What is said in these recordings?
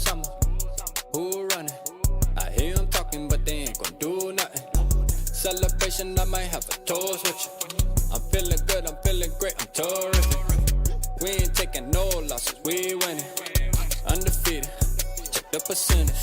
summer. Who running? I hear them talking, but they ain't gon' do nothing. Celebration, I might have a toast with you. I'm feeling good, I'm feeling great, I'm terrific. We ain't taking no losses, we winning. Undefeated, check the percentage.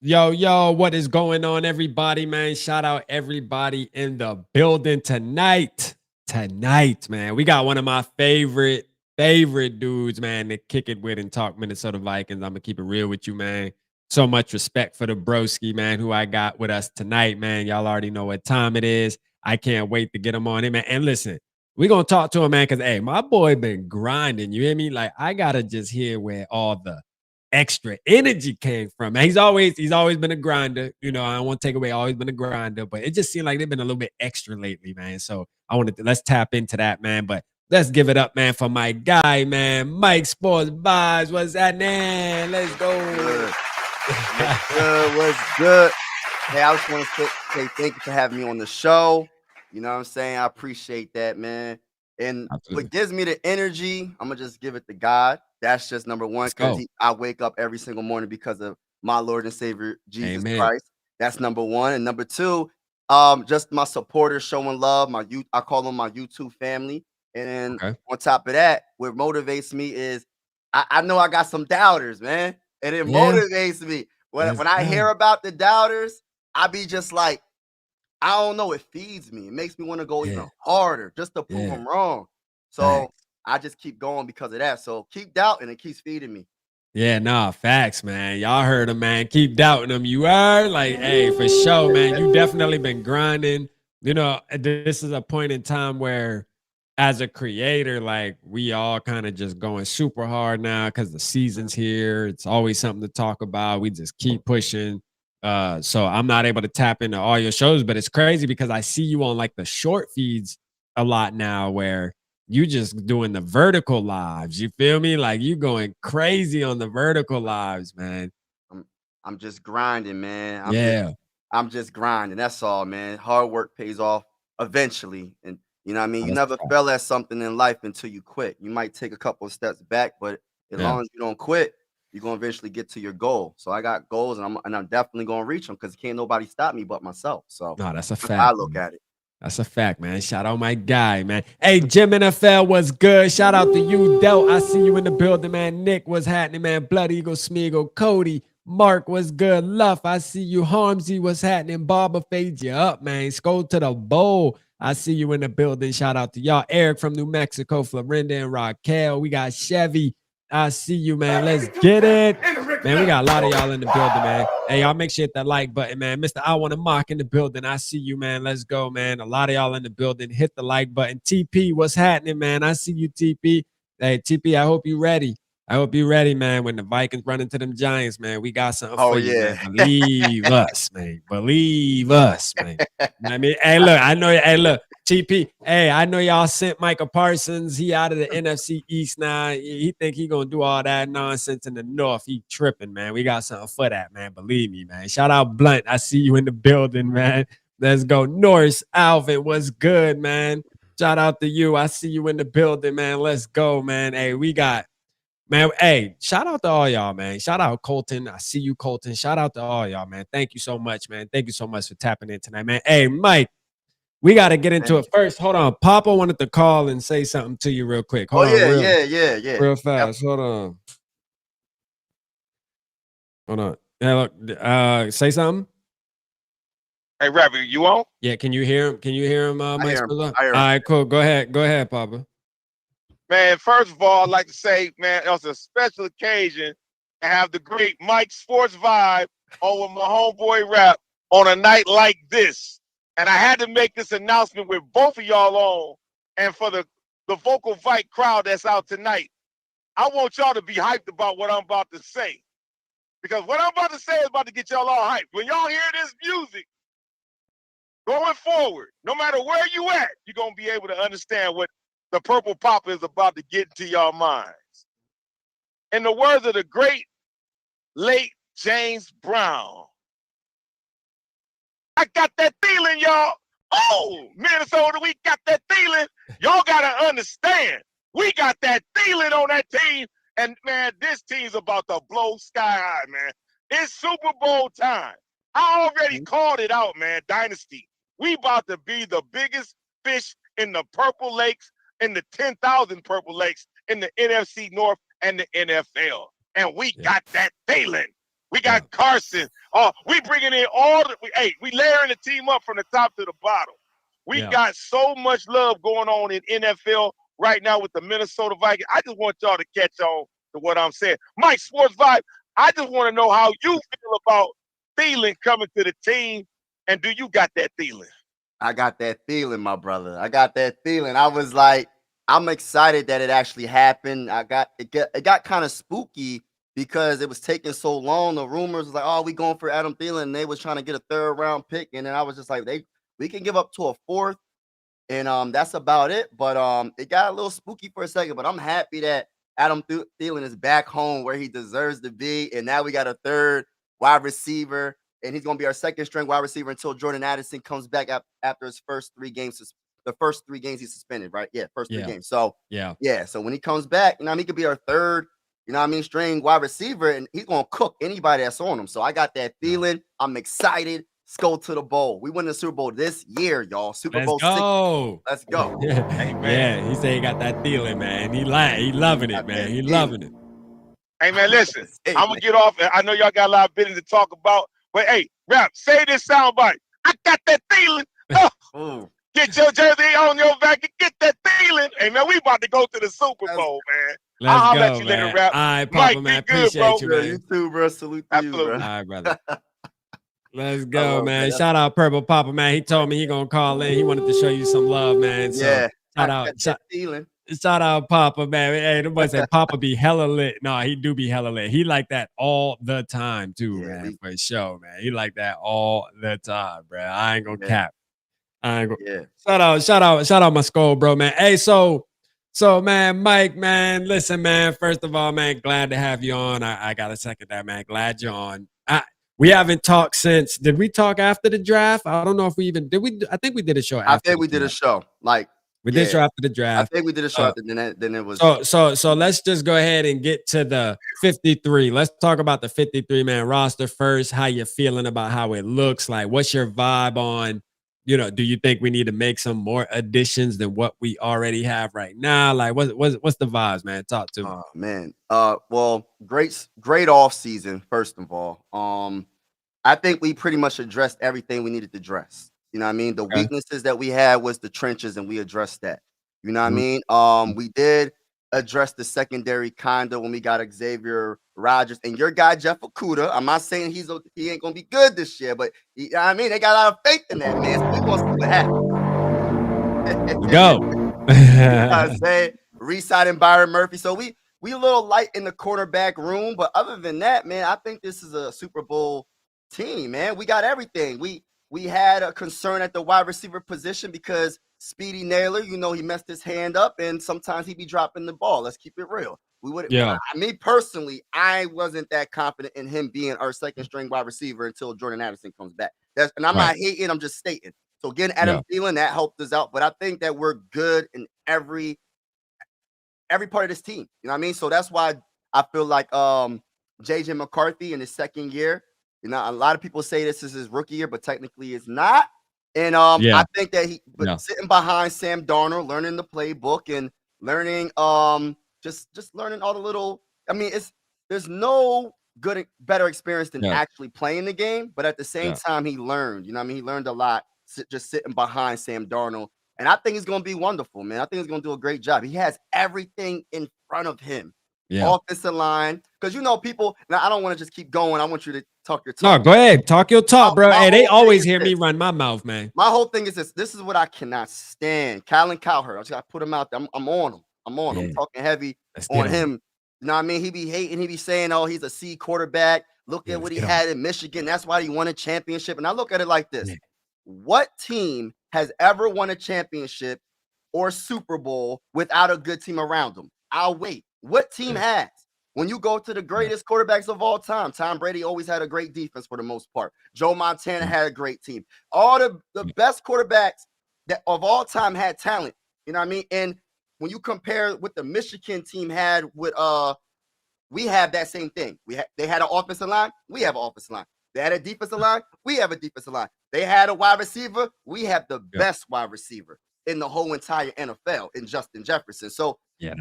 Yo, what is going on, everybody, man? Shout out everybody in the building tonight. Tonight, man. We got one of my favorite dudes, man, to kick it with and talk Minnesota Vikings. I'm going to keep it real with you, man. So much respect for the broski, man, who I got with us tonight, man. Y'all already know what time it is. I can't wait to get him on here, man. And listen, we're going to talk to him, man, because, hey, my boy been grinding. You hear me? Like, I got to just hear where all the extra energy came from. Man, he's always been a grinder. You know, I don't want to take away, always been a grinder, but it just seemed like they've been a little bit extra lately, man. So I wanted to let's tap into that, man. But let's give it up, man, for my guy, man, Mike Sports Vibes. What's that, man? Let's go. What's good? Hey, I just want to say thank you for having me on the show. You know what I'm saying? I appreciate that, man. And what gives me the energy, I'm going to just give it to God. That's just number one, because I wake up every single morning because of my Lord and Savior, Jesus Christ. That's number one. And number two, just my supporters showing love. I call them my YouTube family. And then on top of that, what motivates me is I know I got some doubters, man. And it motivates me. When I hear about the doubters, I be just like, I don't know. It feeds me. It makes me want to go even harder just to prove them wrong. So I just keep going because of that. So keep doubting. It keeps feeding me. Yeah, nah, facts, man. Y'all heard him, man. Keep doubting him. You are like, hey, for sure, man. You definitely been grinding. You know, this is a point in time where, as a creator, like we all kind of just going super hard now because the season's here. It's always something to talk about. We just keep pushing. So I'm not able to tap into all your shows, but it's crazy because I see you on like the short feeds a lot now where you just doing the vertical lives. You feel me? Like you going crazy on the vertical lives, man. I'm just grinding, man. I'm just grinding. That's all, man. Hard work pays off eventually. And you know what I mean? You never fell at something in life until you quit. You might take a couple of steps back, but as long as you don't quit, you're gonna eventually get to your goal. So I got goals, and I'm definitely gonna reach them because can't nobody stop me but myself. So no, that's a fact. I look at it. That's a fact, man. Shout out my guy, man. Hey, Jim NFL was good. Shout out to you, Del. I see you in the building, man. Nick was happening, man. Blood Eagle, Smeagol, Cody, Mark was good. Luff, I see you. Harmsy was happening. Barber fade you up, man. SKOL to the bowl. I see you in the building. Shout out to y'all. Eric from New Mexico, Florinda and Raquel. We got Chevy. I see you, man. Let's get it. Man, we got a lot of y'all in the building, man. Hey, y'all make sure hit that like button, man. Mr. I Want to Mock in the building. I see you, man. Let's go, man. A lot of y'all in the building. Hit the like button. TP, what's happening, man? I see you, TP. Hey, TP, I hope you ready. I hope you ready, man. When the Vikings run into them Giants, man, we got something for you, man. Believe us, man. Believe us, man. I mean, hey, look, I know. Hey, look, TP. Hey, I know y'all sent Micah Parsons. He out of the NFC East now. He think he gonna do all that nonsense in the North. He tripping, man. We got something for that, man. Believe me, man. Shout out Blunt. I see you in the building, man. Let's go. Norris Alvin, what's good, man? Shout out to you. I see you in the building, man. Let's go, man. Hey, we got. Man, hey, shout out to all y'all, man. Shout out Colton. I see you, Colton. Shout out to all y'all, man. Thank you so much, man. Thank you so much for tapping in tonight, man. Hey, Mike, we got to get into it first. Hold on. Papa wanted to call and say something to you real quick. Hold on. Yeah. Real fast. Hold on. Yeah, look, say something. Hey, Ravi, you on? Yeah, can you hear him? Can you hear him, Mike? I hear him. All right, cool. Go ahead, Papa. Man, first of all, I'd like to say, man, it was a special occasion to have the great Mike Sports Vibe on with my homeboy Rap on a night like this. And I had to make this announcement with both of y'all on. And for the vocal Vike crowd that's out tonight, I want y'all to be hyped about what I'm about to say. Because what I'm about to say is about to get y'all all hyped. When y'all hear this music, going forward, no matter where you at, you're going to be able to understand what the Purple Papa is about to get into y'all minds. In the words of the great late James Brown, I got that Thielen, y'all. Oh, Minnesota, we got that Thielen. Y'all got to understand, we got that Thielen on that team. And, man, this team's about to blow sky high, man. It's Super Bowl time. I already called it out, man, Dynasty. We about to be the biggest fish in the Purple Lakes, in the 10,000 Purple Lakes, in the NFC North and the NFL. And we got that Thielen. We got Carson. We bringing in we layering the team up from the top to the bottom. We got so much love going on in NFL right now with the Minnesota Vikings. I just want y'all to catch on to what I'm saying. Mike Sports Vibe, I just want to know how you feel about Thielen coming to the team, and do you got that Thielen? I got that Thielen, my brother. I got that Thielen. I was like, I'm excited that it actually happened. It got kind of spooky because it was taking so long. The rumors was like, oh, we going for Adam Thielen, and they was trying to get a 3rd round pick, and then I was just like, we can give up to a 4th, and that's about it. But it got a little spooky for a second. But I'm happy that Adam Thielen is back home where he deserves to be, and now we got a 3rd wide receiver, and he's going to be our 2nd string wide receiver until Jordan Addison comes back after his first 3 games. The first 3 games he's suspended, right? Yeah, first 3 games. So so when he comes back, he could be our 3rd, string wide receiver, and he's going to cook anybody that's on him. So I got that feeling. I'm excited. Let's go to the bowl. We win the Super Bowl this year, y'all. Super Bowl 6. Let's go. Yeah, he said he got that Thielen, man. He loving it, man. He loving it. Hey, man, listen. I'm going to get off. I know y'all got a lot of business to talk about. But, hey, Rap, say this soundbite. I got that Thielen. Get your jersey on your back and get that Thielen. Hey, man, we about to go to the Super Bowl, man. Let's go, let you man. later, Rap. All right, Papa, Mike, man. be good, Appreciate bro. you, man. You too, bro. Salute to you, bro. All right, brother. Let's go, man. Shout out Purple Papa, man. He told me he gonna call in. He wanted to show you some love, man. So shout out Papa, man. Hey, the boy said Papa be hella lit. No, he do be hella lit. He like that all the time too, man. For sure, man. He like that all the time, bro. I ain't gonna cap. I ain't gonna shout out my SKOL, bro, man. Hey, so man, Mike, man, listen, man. First of all, man, glad to have you on. I gotta second that, man. Glad you're on. We haven't talked since. Did we talk after the draft? I don't know if we even did. I think we did a show. I think we did a show. We did a show after the draft. I think we did a show after. Then it was. So let's just go ahead and get to the 53. Let's talk about the 53-man roster first. How you feeling about how it looks like? What's your vibe on? Do you think we need to make some more additions than what we already have right now? Like, what's the vibes, man? Talk to me. Oh, man. Well, great off season. First of all, I think we pretty much addressed everything we needed to address. You know what I mean? The weaknesses that we had was the trenches, and we addressed that. You know what I mean? We did address the secondary kind of when we got Xavier Rogers and your guy Jeff Okudah. I'm not saying he ain't gonna be good this year, but you know what I mean, they got a lot of faith in that man. So we gonna see what happens. Go. I say re-signing Byron Murphy. So we a little light in the quarterback room, but other than that, man, I think this is a Super Bowl team, man. We got everything. We had a concern at the wide receiver position because Speedy Naylor, he messed his hand up, and sometimes he be dropping the ball. Let's keep it real. Me personally, I wasn't that confident in him being our 2nd string wide receiver until Jordan Addison comes back. And I'm not hating, I'm just stating. So getting Adam Thielen, that helped us out. But I think that we're good in every part of this team. You know what I mean? So that's why I feel like JJ McCarthy in his 2nd year. A lot of people say this is his rookie year, but technically it's not. And I think that sitting behind Sam Darnold, learning the playbook and learning just learning all the little. I mean, there's no better experience than actually playing the game. But at the same time, he learned. You know what I mean? He learned a lot just sitting behind Sam Darnold. And I think he's going to be wonderful, man. I think he's going to do a great job. He has everything in front of him. Offensive line. Because, people, now I don't want to just keep going. I want you to talk your talk. No, go ahead. Talk your talk, bro. Hey, they always hear me run my mouth, man. My whole thing is this. This is what I cannot stand. Colin Cowherd. I just got to put him out there. I'm on him. I'm talking heavy on him. You know what I mean? He be hating. He be saying, oh, he's a C quarterback. Look at what he had in Michigan. That's why he won a championship. And I look at it like this. What team has ever won a championship or Super Bowl without a good team around them? I'll wait. What team has? When you go to the greatest quarterbacks of all time, Tom Brady always had a great defense for the most part. Joe Montana had a great team. All the best quarterbacks that of all time had talent. You know what I mean? And when you compare what the Michigan team had with we have that same thing. They had an offensive line, we have an offensive line. They had a defensive line, we have a defensive line. They had a wide receiver, we have the best wide receiver in the whole entire NFL in Justin Jefferson. So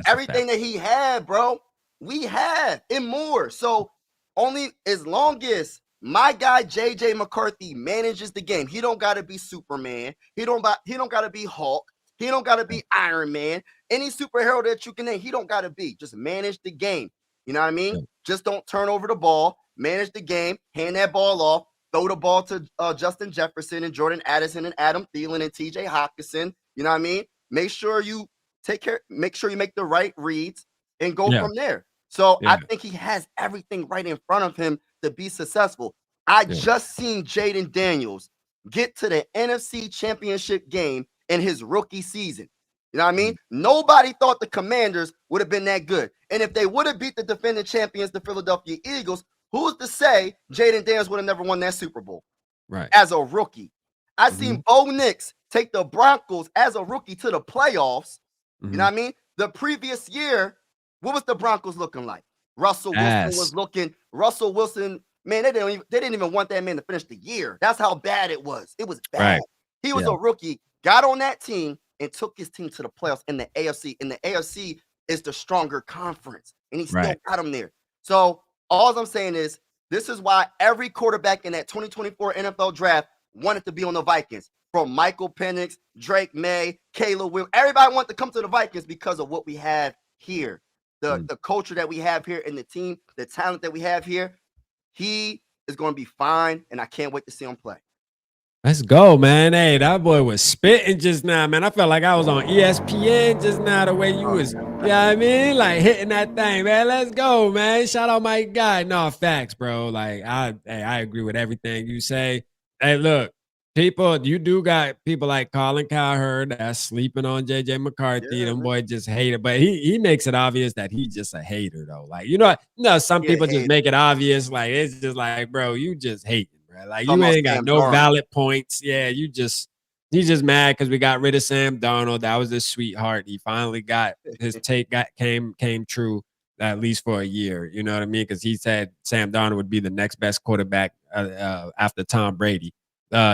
everything that he had, bro, we have and more. So only as long as my guy JJ McCarthy manages the game, he don't got to be Superman. He don't got to be Hulk. He don't got to be Iron Man. Any superhero that you can name, he don't got to be. Just manage the game. You know what I mean? Yeah. Just don't turn over the ball. Manage the game. Hand that ball off. Throw the ball to Justin Jefferson and Jordan Addison and Adam Thielen and TJ Hawkinson. You know what I mean? Make sure you take care. Make sure you make the right reads and go from there. So I think he has everything right in front of him to be successful. I just seen Jaden Daniels get to the NFC Championship game in his rookie season. You know what I mean? Nobody thought the Commanders would have been that good. And if they would have beat the defending champions, the Philadelphia Eagles, who's to say Jaden Daniels would have never won that Super Bowl? Right. As a rookie. I seen Bo Nix take the Broncos as a rookie to the playoffs. You know what I mean? The previous year, what was the Broncos looking like? Russell Wilson, man, they didn't even want that man to finish the year. That's how bad it was. It was bad. Right. He was a rookie, got on that team, and took his team to the playoffs in the AFC. And the AFC is the stronger conference. And he still got him there. So all I'm saying is this is why every quarterback in that 2024 NFL draft wanted to be on the Vikings. From Michael Penix, Drake May, Caleb Will. Everybody wanted to come to the Vikings because of what we have here. The culture that we have here in the team, the talent that we have here. He is going to be fine, and I can't wait to see him play. Let's go, man. Hey, that boy was spitting just now, man. I felt like I was on ESPN just now, the way you was, you know what I mean? Like hitting that thing, man. Let's go, man. Shout out my guy. No, facts, bro. Like, I agree with everything you say. Hey, look, people, you do got people like Colin Cowherd that's sleeping on JJ McCarthy. Yeah, them boy just hate it. But he makes it obvious that he's just a hater, though. Like, some people just make it obvious. Like, it's just like, bro, you just hate. Like, you ain't got no valid points. Yeah, you just mad because we got rid of Sam Darnold. That was his sweetheart. He finally got his take came true, at least for a year. You know what I mean? Because he said Sam Darnold would be the next best quarterback after Tom Brady.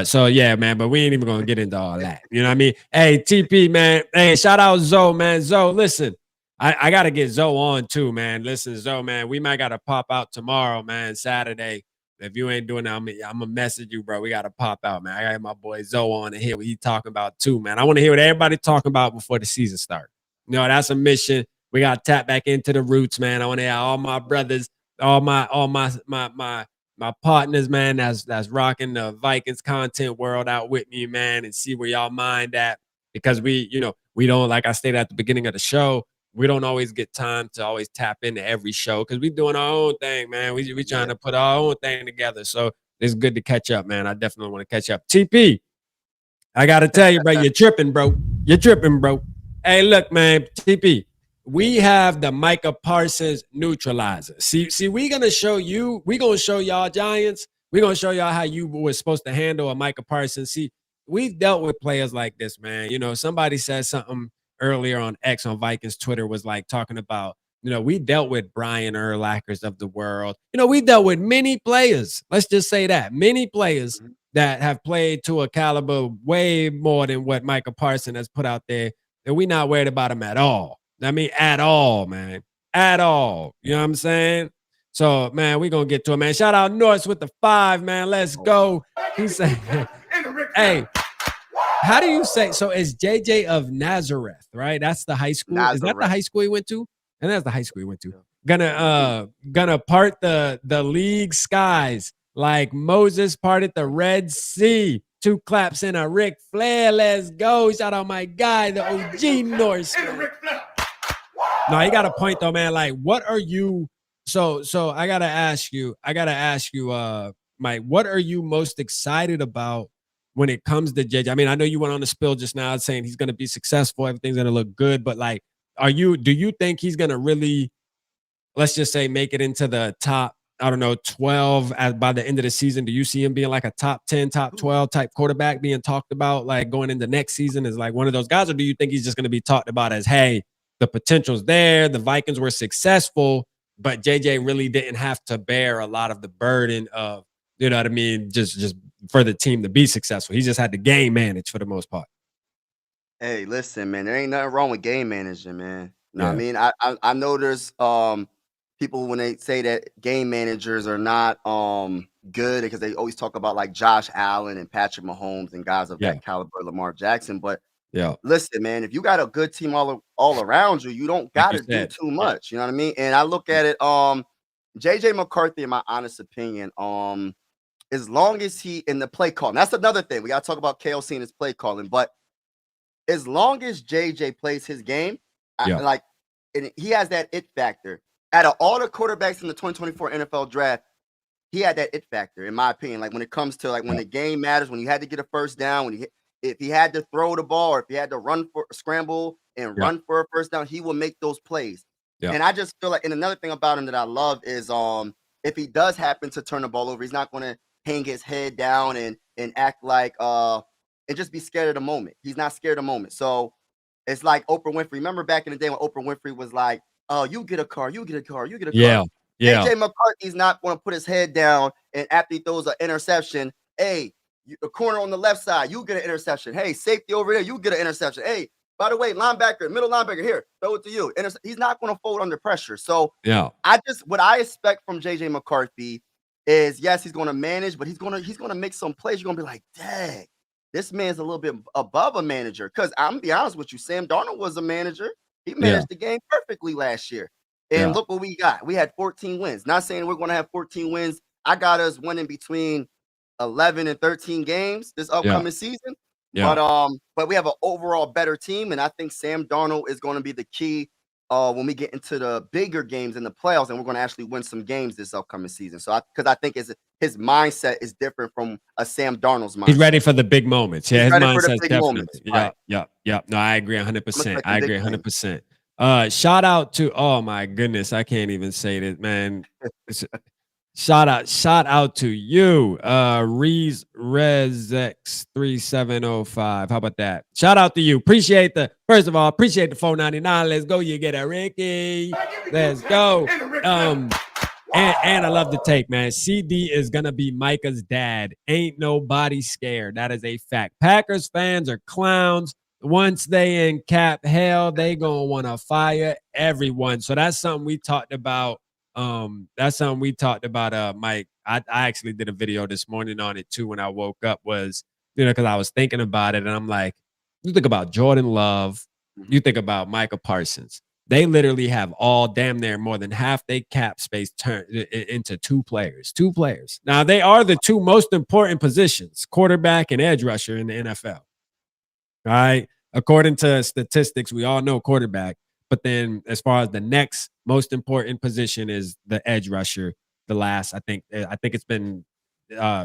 So yeah, man. But we ain't even gonna get into all that. You know what I mean? Hey, TP, man. Hey, shout out Zoe, man. Zoe, listen. I gotta get Zoe on too, man. Listen, Zoe, man. We might gotta pop out tomorrow, man. Saturday. If you ain't doing that, I'm gonna message you, bro. We gotta pop out, man. I got my boy Zoe on to hear what he talking about too, man. I want to hear what everybody talking about before the season starts. That's a mission. We gotta tap back into the roots, man. I want to hear all my brothers, all my partners, man. That's rocking the Vikings content world out with me, man, and see where y'all mind at, because we don't, like I stated at the beginning of the show, we don't always get time to always tap into every show because we doing our own thing, man. We trying to put our own thing together. So it's good to catch up, man. I definitely want to catch up. TP, I got to tell you, bro, you're tripping, bro. You're tripping, bro. Hey, look, man, TP, we have the Micah Parsons neutralizer. See, we're going to show y'all Giants. We're going to show y'all how you were supposed to handle a Micah Parsons. See, we've dealt with players like this, man. Somebody said something earlier on X on Vikings Twitter was like talking about, we dealt with Brian Urlachers of the world. We dealt with many players. Let's just say that. Many players that have played to a caliber way more than what Micah Parsons has put out there. And we're not worried about him at all. I mean, at all, man. At all. You know what I'm saying? So, man, we're going to get to it, man. Shout out Norris with the 5, man. Let's go. He said, hey, how do you say? So it's JJ of Nazareth, right? That's the high school. Nazareth. Is that the high school he went to? And that's the high school he went to. Gonna part the league skies like Moses parted the Red Sea. 2 claps and a Ric Flair. Let's go. Shout out my guy, the OG Norse. No, you got a point though, man. Like, what are you? So I gotta ask you, Mike, what are you most excited about when it comes to JJ? I mean, I know you went on the spill just now saying he's going to be successful. Everything's going to look good. But like, do you think he's going to really let's just say, make it into the top, I don't know, 12 by the end of the season? Do you see him being like a top 10, top 12 type quarterback being talked about, like going into next season as like one of those guys? Or do you think he's just going to be talked about as, hey, the potential's there, the Vikings were successful, but JJ really didn't have to bear a lot of the burden of, you know what I mean, just for the team to be successful. He just had to game manage for the most part. Hey, listen, man, there ain't nothing wrong with game managing, man. You know what I Yeah. mean? I know there's people when they say that game managers are not good because they always talk about like Josh Allen and Patrick Mahomes and guys of Yeah. that caliber, Lamar Jackson. But Yeah. listen, man, if you got a good team all around you, you don't Like you gotta do said. too much. You know what I mean? And I look at it, JJ McCarthy, in my honest opinion, as long as he in the play calling, that's another thing. We gotta talk about KLC and his play calling, but as long as JJ plays his game, Yeah. and he has that it factor. Out of all the quarterbacks in the 2024 NFL draft, he had that it factor, in my opinion. Like when it comes to like when the game matters, when you had to get a first down, if he had to throw the ball or if he had to run for scramble and run for a first down, he will make those plays. Yeah. And I just feel like, and another thing about him that I love is if he does happen to turn the ball over, he's not going to hang his head down and act like and just be scared of the moment. He's not scared of the moment. So it's like Oprah Winfrey. Remember back in the day when Oprah Winfrey was like, "Oh, you get a car, you get a car, you get a car." Yeah. Yeah. JJ McCarthy's not going to put his head down and after he throws an interception, hey, the corner on the left side, you get an interception. Hey, safety over there, you get an interception. Hey, by the way, linebacker, middle linebacker, here, throw it to you. He's not going to fold under pressure. So Yeah. what I expect from JJ McCarthy is, yes, he's going to manage, but he's going to make some plays. You're going to be like, dang, this man's a little bit above a manager. Because I'm going to be honest with you, Sam Darnold was a manager. He managed the game perfectly last year. And look what we got. We had 14 wins. Not saying we're going to have 14 wins. I got us winning between 11 and 13 games this upcoming season. Yeah. But we have an overall better team. And I think Sam Darnold is going to be the key when we get into the bigger games in the playoffs, and we're going to actually win some games this upcoming season. So because I think his mindset is different from a Sam Darnold's mindset. He's ready for the big moments. Yeah, his mindset's definitely. Moments. Yeah, right. yeah. No, I agree 100%. I agree 100%. Shout out to, oh my goodness, I can't even say this, man. Shout out to you, Rees Rezex 3705. How about that? Shout out to you. First of all, appreciate the $4.99. Let's go. You get a Ricky. Let's go. And I love the take, man. CD is gonna be Micah's dad. Ain't nobody scared. That is a fact. Packers fans are clowns. Once they in cap hell, they gonna want to fire everyone. So that's something we talked about. Mike. I actually did a video this morning on it too when I woke up, was, because I was thinking about it, and I'm like, you think about Jordan Love, you think about Micah Parsons. They literally have all damn near more than half their cap space turned into two players. Now, they are the two most important positions, quarterback and edge rusher in the NFL. All right. According to statistics, we all know quarterback. But then as far as the next most important position is the edge rusher. I think it's been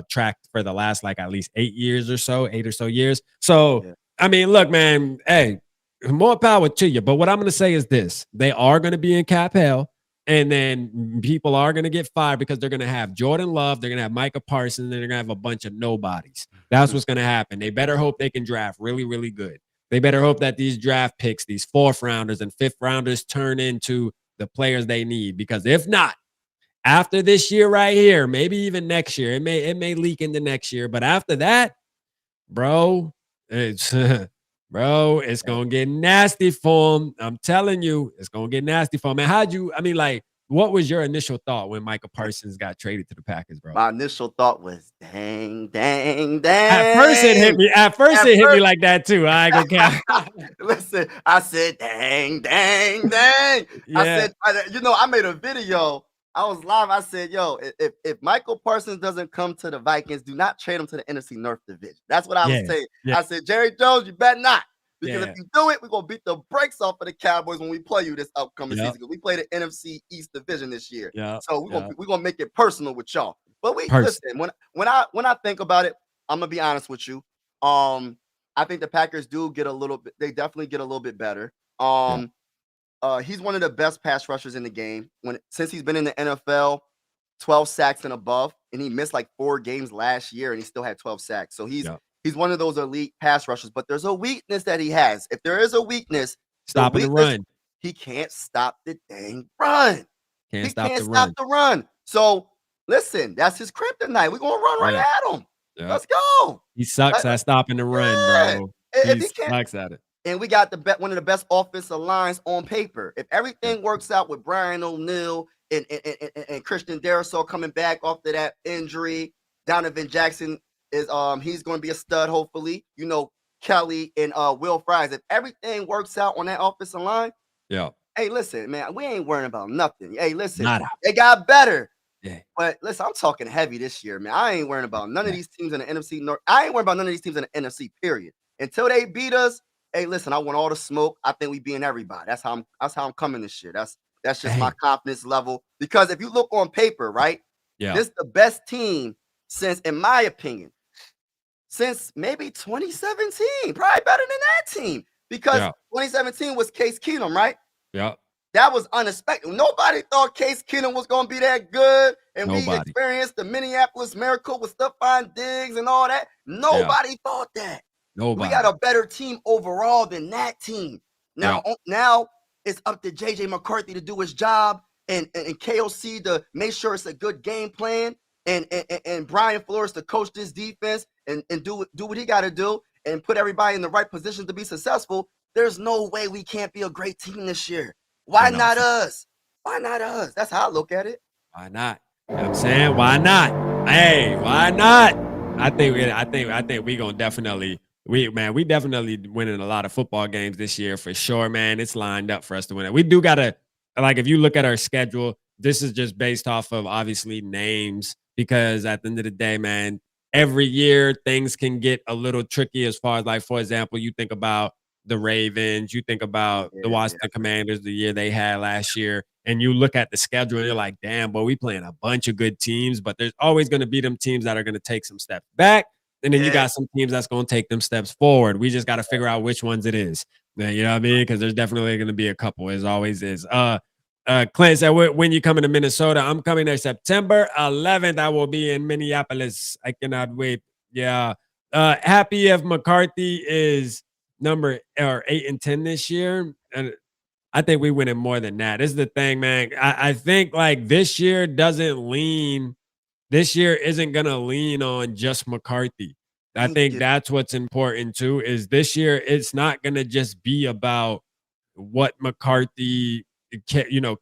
tracked for the last like at least 8 or so years. So, I mean, look, man, hey, more power to you. But what I'm going to say is this. They are going to be in cap hell. And then people are going to get fired because they're going to have Jordan Love. They're going to have Micah Parsons. And they're going to have a bunch of nobodies. That's what's going to happen. They better hope they can draft really, really good. They better hope that these draft picks, these 4th rounders and 5th rounders, turn into the players they need. Because if not, after this year right here, maybe even next year, it may leak into next year. But after that, bro, it's gonna get nasty for him. I'm telling you, it's gonna get nasty for him. Man, what was your initial thought when Micah Parsons got traded to the Packers, bro? My initial thought was, dang. At first it hit me like that too. I ain't gonna count. Listen, I said, dang. Yeah. I made a video. I was live. I said, yo, if Michael Parsons doesn't come to the Vikings, do not trade him to the NFC North Division. That's what I was saying. Yeah. I said, Jerry Jones, you better not. Because if you do it, we're going to beat the brakes off of the Cowboys when we play you this upcoming season. Because we play the NFC East Division this year. So we're gonna make it personal with y'all. But listen, when I think about it, I'm going to be honest with you. I think the Packers do get a little bit, they definitely get a little bit better. He's one of the best pass rushers in the game. Since he's been in the NFL, 12 sacks and above, and he missed like 4 games last year, and he still had 12 sacks. So he's one of those elite pass rushers. But there's a weakness that he has. If there is a weakness, stopping the run. He can't stop the dang run. He can't stop the run. So listen, that's his kryptonite. We're gonna run right at him. Yep. Let's go. He sucks at stopping the run, bro. He sucks at it. And we got one of the best offensive lines on paper. If everything works out with Brian O'Neill and Christian Darrisaw coming back after that injury, Donovan Jackson is he's going to be a stud, hopefully. You know, Kelly and Will Fries. If everything works out on that offensive line, hey, listen, man, we ain't worrying about nothing. Hey, listen, they got better. Yeah. But listen, I'm talking heavy this year, man. I ain't worrying about none of these teams in the NFC North. I ain't worrying about none of these teams in the NFC, period. Until they beat us. Hey, listen, I want all the smoke. I think we beating everybody. That's how I'm coming this year. That's just my confidence level. Because if you look on paper, right? Yeah. This is the best team since, in my opinion, since maybe 2017. Probably better than that team. Because 2017 was Case Keenum, right? Yeah. That was unexpected. Nobody thought Case Keenum was going to be that good. And we experienced the Minneapolis Miracle with Stephon Diggs and all that. Nobody thought that. Nobody. We got a better team overall than that team. Now it's up to JJ McCarthy to do his job and KOC to make sure it's a good game plan and Brian Flores to coach this defense and do what he got to do and put everybody in the right position to be successful. There's no way we can't be a great team this year. Why not us? Why not us? That's how I look at it. Why not? You know what I'm saying? Why not? Hey, why not? I think we gonna definitely. We definitely winning a lot of football games this year for sure, man. It's lined up for us to win it. We do gotta, like, if you look at our schedule, this is just based off of obviously names, because at the end of the day, man, every year things can get a little tricky as far as, like, for example, you think about the Ravens, you think about the Washington Commanders, the year they had last year, and you look at the schedule and you're like, damn, boy, we playing a bunch of good teams, but there's always going to be them teams that are going to take some steps back. And then you got some teams that's going to take them steps forward. We just got to figure out which ones it is. You know what I mean? Because there's definitely going to be a couple, as always is. Clint said, when you coming to Minnesota? I'm coming there September 11th. I will be in Minneapolis. I cannot wait. Yeah. Happy if McCarthy is number 8 and 10 this year. And I think we winning more than that. This is the thing, man. I think like this year isn't going to lean on just McCarthy. I think that's what's important too, is this year it's not going to just be about what McCarthy,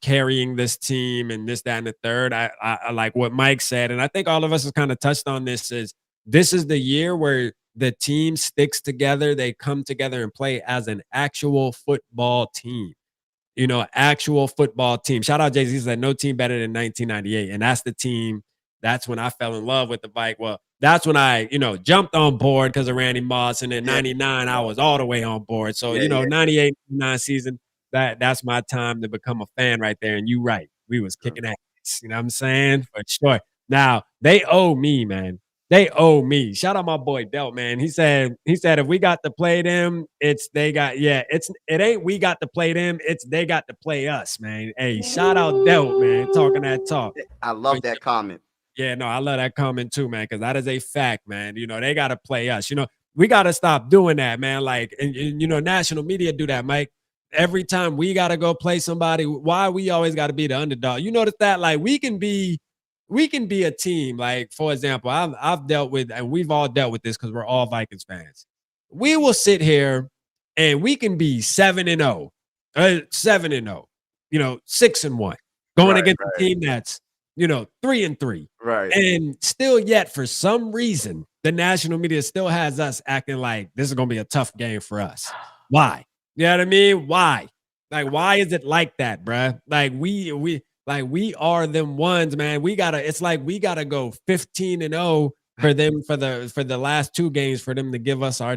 carrying this team and this, that, and the third. I like what Mike said, and I think all of us have kind of touched on this, is this is the year where the team sticks together. They come together and play as an actual football team. Actual football team. Shout out Jay-Z, said no team better than 1998. And that's the team. That's when I fell in love with the Vikings. Well, that's when I, jumped on board because of Randy Moss. And in 99, I was all the way on board. So, 98, 99 season, that's my time to become a fan right there. And you right. We was kicking ass. You know what I'm saying? For sure. Now, they owe me, man. They owe me. Shout out my boy Delt, man. He said if we got to play them, it ain't we got to play them, it's they got to play us, man. Hey, shout out Delt, man. Talking that talk. I love that comment. Yeah, no, I love that comment too, man, because that is a fact, man. They got to play us. We got to stop doing that, man. Like, and national media do that, Mike. Every time we got to go play somebody, why we always got to be the underdog? You notice that? Like, we can be a team. Like, for example, I've dealt with, and we've all dealt with this because we're all Vikings fans. We will sit here and we can be 7-0, 7-0, 6-1, going against a team that's 3-3, right? And still, yet for some reason, the national media still has us acting like this is gonna be a tough game for us. Why? You know what I mean? Why? Like, why is it like that, bruh? Like we are them ones, man. It's like we gotta go 15-0 for them for the last 2 games for them to give us our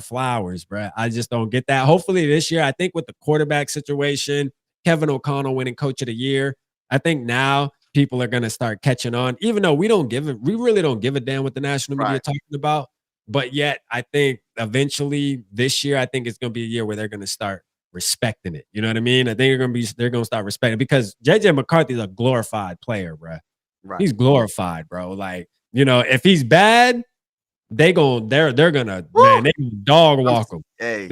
flowers, bruh. I just don't get that. Hopefully this year, I think with the quarterback situation, Kevin O'Connell winning Coach of the Year, I think now people are gonna start catching on, even though we really don't give a damn what the national media talking about. But yet, I think eventually this year, I think it's gonna be a year where they're gonna start respecting it. You know what I mean? I think they're gonna start respecting it because JJ McCarthy's a glorified player, bro. Right. He's glorified, bro. Like, you know, if he's bad, they're gonna man, they can dog walk him. Hey,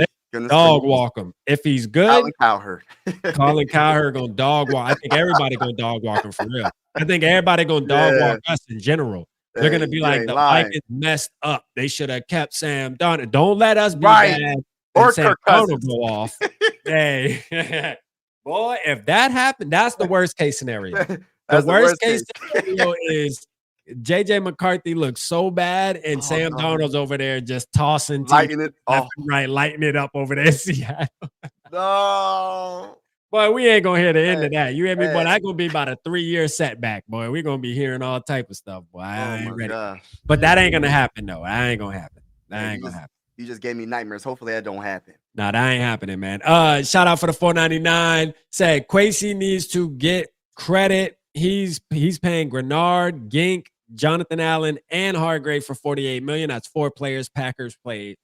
Dog walk him. If he's good, Colin Cowherd gonna dog walk. I think everybody gonna dog walk him for real. I think everybody gonna dog walk us in general. They're gonna be like, the Vikings messed up. They should have kept Sam Darnold. Don't let us be bad. Or Sam Darnold go off. Hey, boy, if that happened, that's the worst case scenario. The worst case scenario is JJ McCarthy looks so bad, and Sam Darnold's over there just tossing, lighting it up over there in Seattle. No. Boy, we ain't gonna hear the end of that. You hear me, boy? That's gonna be about a 3-year setback, boy. We're gonna be hearing all type of stuff, boy. I ain't ready. Gosh. But that ain't gonna happen, though. That ain't gonna happen. That ain't gonna happen. You just gave me nightmares. Hopefully that don't happen. Nah, that ain't happening, man. Shout out for the $4.99. Said Kwesi needs to get credit. He's paying Grenard, Gink, Jonathan Allen, and Hargrave for $48 million. That's 4 players. Packers paid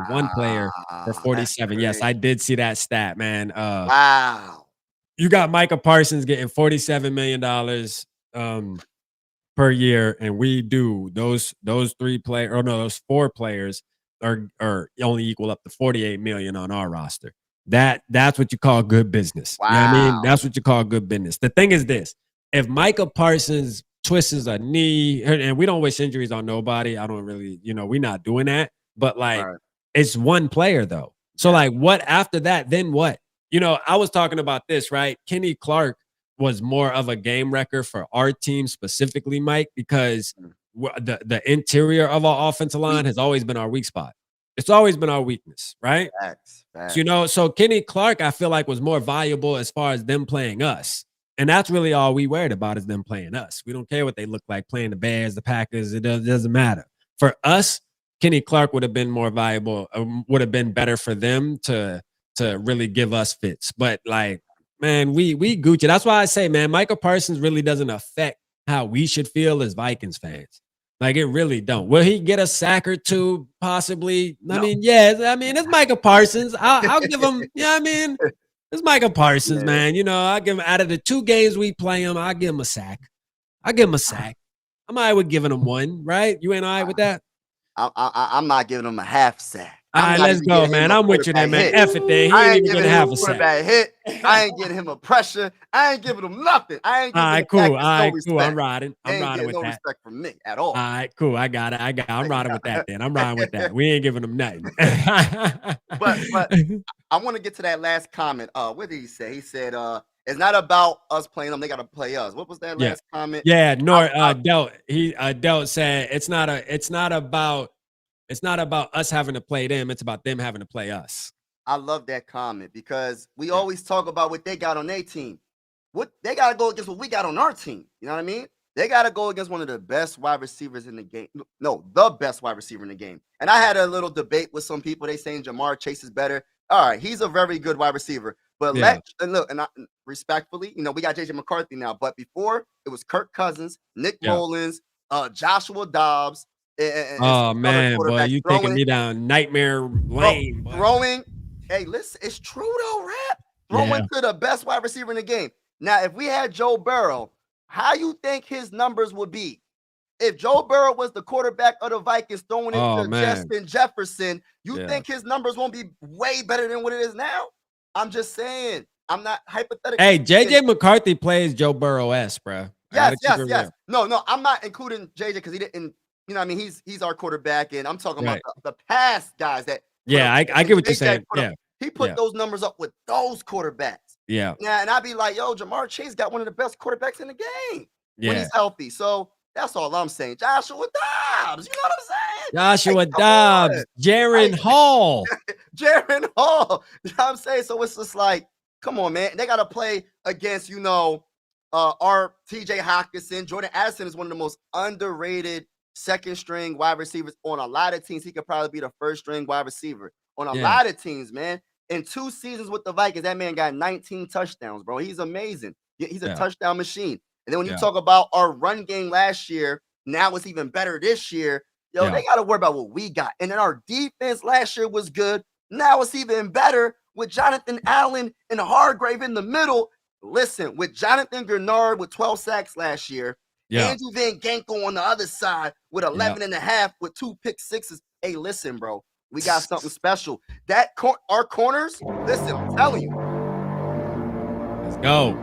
one player for 47. Yes, I did see that stat, man. Wow. You got Micah Parsons getting $47 million per year, and we do those 3 players, or no, those 4 players are only equal up to $48 million on our roster. That's what you call good business. Wow. You know what I mean? That's what you call good business. The thing is this: if Micah Parsons twists a knee, and we don't wish injuries on nobody, I don't really, we're not doing that. But like, it's one player though. So like, what after that? Then what? I was talking about this, right? Kenny Clark was more of a game wrecker for our team specifically, Mike, because the interior of our offensive line has always been our weak spot. It's always been our weakness, right? Facts. So Kenny Clark, I feel like, was more valuable as far as them playing us. And that's really all we worried about, is them playing us. We don't care what they look like playing the Bears, the Packers. It doesn't matter. For us, Kenny Clark would have been more valuable, would have been better for them to really give us fits. But like, man, we Gucci. That's why I say, man, Micah Parsons really doesn't affect how we should feel as Vikings fans. Like, it really don't. Will he get a sack or 2? Possibly. No. I mean, yes. I mean, it's Micah Parsons. I'll give him, it's Micah Parsons, man. I'll give him, out of the 2 games we play him, I'll give him a sack. I'm all right with giving him 1, right? You ain't all right with that? I'm not giving him a half sack. All right, let's go, man. I'm with you there, man. F it there. He ain't even gonna have a sack. I ain't getting him a pressure. I ain't giving him nothing. I ain't giving him cool. I'm riding. I'm riding with no that. Respect from me at all. All right, cool. I got it. I'm riding with that then. I'm riding with that. We ain't giving him nothing. but I want to get to that last comment. What did he say? He said, it's not about us playing them. They got to play us. What was that last comment? Yeah, Delt said it's not about us having to play them. It's about them having to play us. I love that comment, because we always talk about what they got on their team. What they got to go against what we got on our team. You know what I mean? They got to go against one of the best wide receivers in the game. No, the best wide receiver in the game. And I had a little debate with some people. They saying Jamar Chase is better. All right, he's a very good wide receiver. But respectfully, we got JJ McCarthy now. But before, it was Kirk Cousins, Nick Mullins, Joshua Dobbs. Oh man, boy, you taking me down nightmare lane. Throwing, hey, listen, it's true though, Rap. Throwing to the best wide receiver in the game. Now, if we had Joe Burrow, how you think his numbers would be? If Joe Burrow was the quarterback of the Vikings throwing into Justin Jefferson, you think his numbers won't be way better than what it is now? I'm just saying. I'm not hypothetical. Hey, JJ McCarthy plays Joe Burrow-esque, bro. Yes. No, I'm not including JJ because he didn't. He's our quarterback, and I'm talking about the past guys that. Yeah, I get what you're saying. He put those numbers up with those quarterbacks. Yeah. And I'd be like, yo, Jamar Chase got one of the best quarterbacks in the game when he's healthy. So that's all I'm saying. Joshua Dobbs, you know what I'm saying? Joshua Dobbs, Jaron Hall. Jaron Hall. You know what I'm saying? So it's just like, come on, man. They got to play against, our TJ Hawkinson. Jordan Addison is one of the most underrated second string wide receivers on a lot of teams. He could probably be the first string wide receiver on a lot of teams, man. In 2 seasons with the Vikings, that man got 19 touchdowns, bro. He's amazing. He's a touchdown machine. And then when you talk about our run game last year, now it's even better this year. They got to worry about what we got. And then our defense last year was good. Now it's even better with Jonathan Allen and Hargrave in the middle. Listen, with Jonathan Grenard with 12 sacks last year, Andrew Van Ginkel on the other side with 11 and a half with 2 pick sixes. Hey, listen, bro, we got something special. Our corners, listen, I'm telling you. Let's go.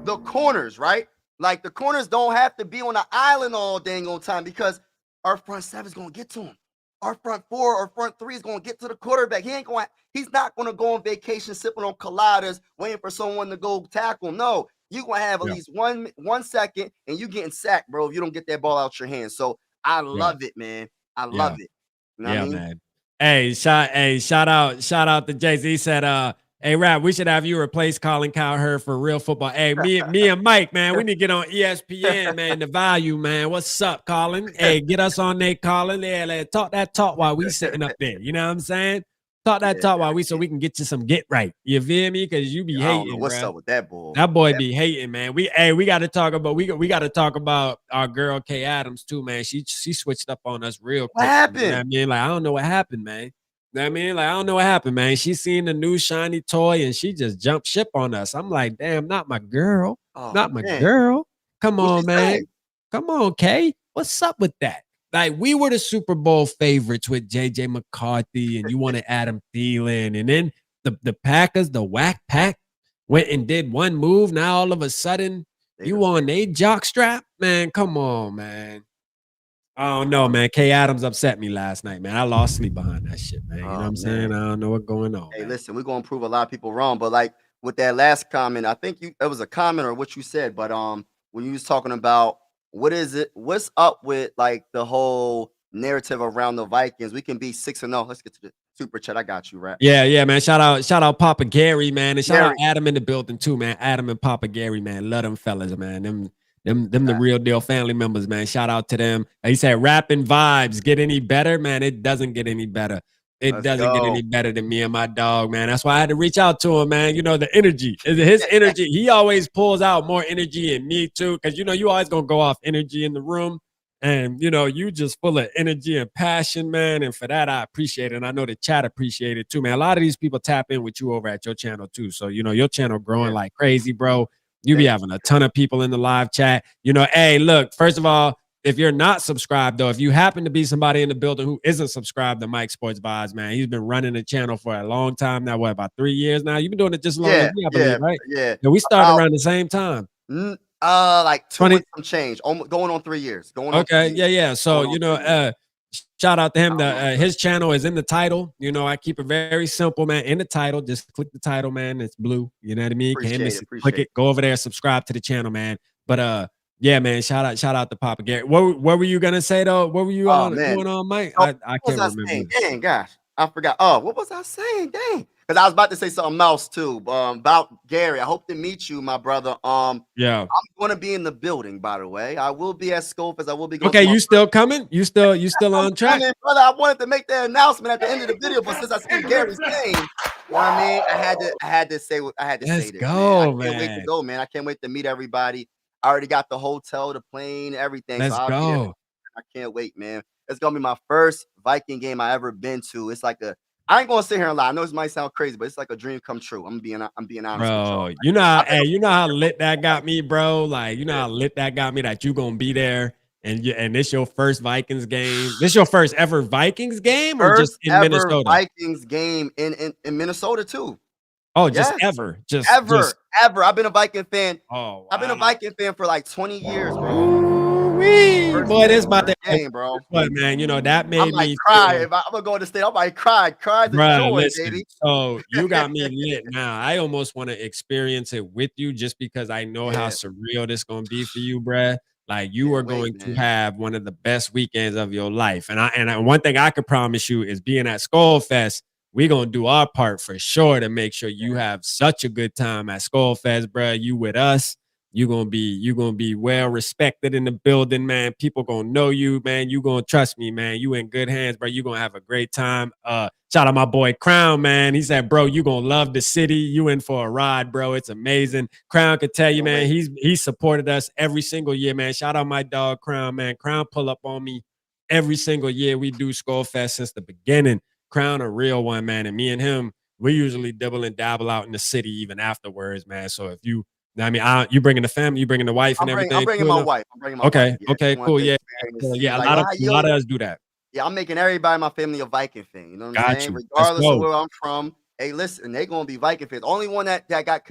The corners, right? Like the corners don't have to be on the island all dang on time because our front seven is going to get to him. Our front four or front three is going to get to the quarterback. He's not going to go on vacation sipping on coladas, waiting for someone to go tackle him. No, you're going to have at least 1 second and you getting sacked, bro, if you don't get that ball out your hands. So I love it, man. I love it. You know what I mean? Man. Hey, shout out to Jay-Z. He said, hey, Rap, we should have you replace Colin Cowherd for real football. Hey, me and Mike, man, we need to get on ESPN, man, the value, man. What's up, Colin? Hey, get us on there, Colin. Yeah, talk that talk while we sitting up there. You know what I'm saying? Talk that talk while so we can get you some get right. You feel me? Because you be hating. I don't know what's up with that boy. That boy be hating, man. We got to talk about we got to talk about our girl Kay Adams too, man. She switched up on us real quick. What happened? You know what I mean? Like, I don't know what happened, man. You know what I mean? Like, I don't know what happened, man. She seen the new shiny toy and she just jumped ship on us. I'm like, damn, not my girl. Not my girl. Come on, man. Come on, Kay. What's up with that? Like, we were the Super Bowl favorites with J.J. McCarthy, and you wanted Adam Thielen. And then the Packers, the whack pack, went and did one move. Now, all of a sudden, you on a jock strap? Man, come on, man. I don't know, man. Kay Adams upset me last night, man. I lost sleep behind that shit, man. You know what I'm saying? I don't know what's going on. Hey, listen, we're going to prove a lot of people wrong. But, like, with that last comment, I think it was a comment or what you said. But when you was talking about, what is it? What's up with like the whole narrative around the Vikings? We can be 6-0. Let's get to the super chat. I got you, right? Yeah, man. Shout out Papa Gary, man, and shout out Adam in the building too, man. Adam and Papa Gary, man. Love them fellas, man. Them the real deal family members, man. Shout out to them. He said, rapping vibes get any better, man? It doesn't get any better. It doesn't get any better than me and my dog, man. That's why I had to reach out to him, man. You know, the energy. His energy, he always pulls out more energy in me, too. Because, you know, you always going to go off energy in the room. And, you know, you just full of energy and passion, man. And for that, I appreciate it. And I know the chat appreciate it, too, man. A lot of these people tap in with you over at your channel, too. So, you know, your channel growing like crazy, bro. You be having a ton of people in the live chat. You know, hey, look, first of all, if you're not subscribed, though, if you happen to be somebody in the building who isn't subscribed to Mike Sports Vibes, man, he's been running the channel for a long time now. What, about 3 years now? You've been doing it just as long as me, I believe, right? Yeah. We started around the same time. Like 20 some change, going on 3 years. Yeah. So, you know, shout out to him. His channel is in the title. You know, I keep it very simple, man. In the title, just click the title, man. It's blue. You know what I mean? Click it. Go over there, subscribe to the channel, man. But yeah, man. Shout out to Papa Gary. What were you gonna say though? What were you going on, Mike? I can't remember. Dang, gosh, I forgot. Oh, what was I saying? Dang, because I was about to say something else too. About Gary. I hope to meet you, my brother. Yeah, I'm gonna be in the building. By the way, I will be at SKOL as I will be. Okay, you still coming? You still on track? Coming, brother. I wanted to make that announcement at the end of the video, but since I see Gary's name, you know what I mean, I had to say what I had to say. Let's go, man. I can't wait to go, man. I can't wait to meet everybody. I already got the hotel, the plane, everything. Let's go. I can't wait, man. It's gonna be my first Viking game I ever been to. It's like I ain't gonna sit here and lie. I know this might sound crazy, but it's like a dream come true. I'm being honest, bro. You know, you know how lit that got me, bro. Like, you know how lit that got me that you gonna be there and this your first Vikings game. This your first ever Vikings game, or just in Minnesota? Vikings game in Minnesota too. Oh, just ever. I've been a Viking fan. Oh, wow. I've been a Viking fan for like 20 years, bro. Ooh-wee. Boy, this about the game, bro. But man, you know, that made me cry. If I'm gonna go to the state, I might cry the joy, baby. So you got me lit now. I almost want to experience it with you just because I know how surreal this gonna be for you, bruh. Like, you are going to have one of the best weekends of your life. And one thing I could promise you is being at SKOL Fest, we're going to do our part for sure to make sure you have such a good time at SKOL Fest, bro. You with us. You're gonna be well respected in the building, man. People gonna know you, man. You gonna trust me, man. You in good hands, bro. You gonna have a great time. Shout out my boy Crown, man. He said, bro, you gonna love the city. You in for a ride, bro. It's amazing. Crown could tell you, man. He supported us every single year, man. Shout out my dog Crown, man. Crown pull up on me every single year we do SKOL Fest since the beginning. Crown a real one, man. And me and him, we usually dibble and dabble out in the city even afterwards, man. So if you, I mean, you bringing the family, you bringing the wife and everything. I'm bringing too, my enough? wife. I'm bringing my wife. Okay, Yeah, okay, she wants cool, to yeah, experience, yeah. like, A lot of us do that. Yeah, I'm making everybody in my family a Viking fan. You know what I'm Got saying? you. Let's Regardless go. of where I'm from, hey, listen, they're gonna be Viking fans. Only one that got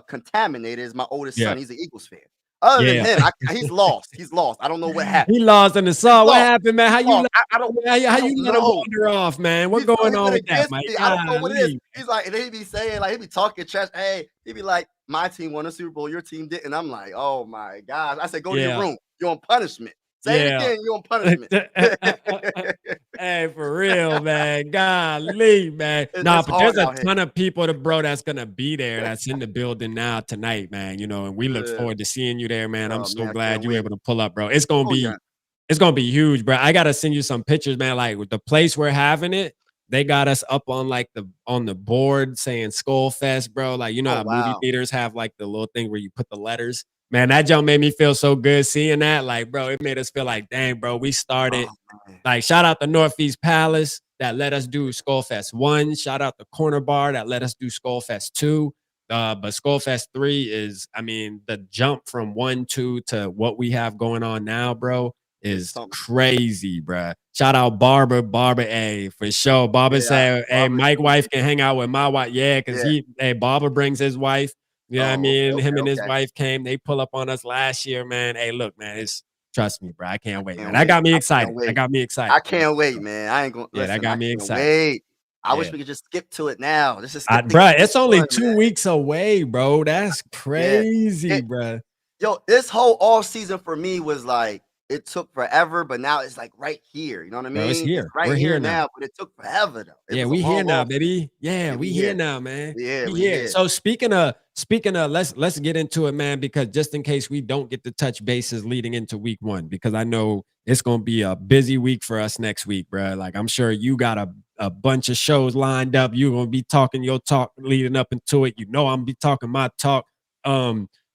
contaminated is my oldest Yeah. son. He's an Eagles fan. Other than Yeah. him, he's lost. He's lost. I don't know what happened. He lost in the song. What happened, man? How you Lost. I don't how you let him know. wander off, man? What He's going on been with that, against Mike? me. I don't know what it is. Golly. He's like, and he be saying, like, he be talking trash. Hey, he be like, my team won a Super Bowl, your team didn't. I'm like, oh my gosh. I said, go to your room. You're on punishment. Say it again, you're on punishment. Hey, for real, man. Golly, man. Nah, but there's a ton of people, bro, that's gonna be there. That's in the building now tonight, man. You know, and we look forward to seeing you there, man. I'm so glad you were able to pull up, bro. It's gonna be huge, bro. I gotta send you some pictures, man. Like with the place we're having it, they got us up on like on the board saying SKOL Fest, bro. Like, you know how movie theaters have like the little thing where you put the letters. Man, that jump made me feel so good seeing that. Like, bro, it made us feel like, dang, bro, we started. Like, shout out to Northeast Palace that let us do SKOL Fest 1. Shout out to Corner Bar that let us do SKOL Fest 2. But SKOL Fest 3 is, I mean, the jump from 1, 2 to what we have going on now, bro, is crazy, bro. Shout out Barbara, hey, for sure. Barbara said, hey, Mike's wife can hang out with my wife. Yeah, because Barbara brings his wife. You know what I mean? Him and his wife came. They pull up on us last year, man. Hey, look, man, trust me, bro. I can't wait, man. That got me excited. I can't wait, man. I ain't gonna. Yeah, that got me excited. Wait. I wish we could just skip to it now. Bro, it's only 2 weeks away, bro. That's crazy, bro. Yo, this whole off season for me was like, it took forever, but now it's like right here. You know what I mean? Bro, it's here. We're here now, but it took forever though. We here now, baby. Yeah, we here now, man. Yeah, we here. So speaking of, let's get into it, man, because just in case we don't get to touch bases leading into week 1, because I know it's gonna be a busy week for us next week, bro. Like I'm sure you got a bunch of shows lined up. You're gonna be talking your talk leading up into it. You know, I'm gonna be talking my talk.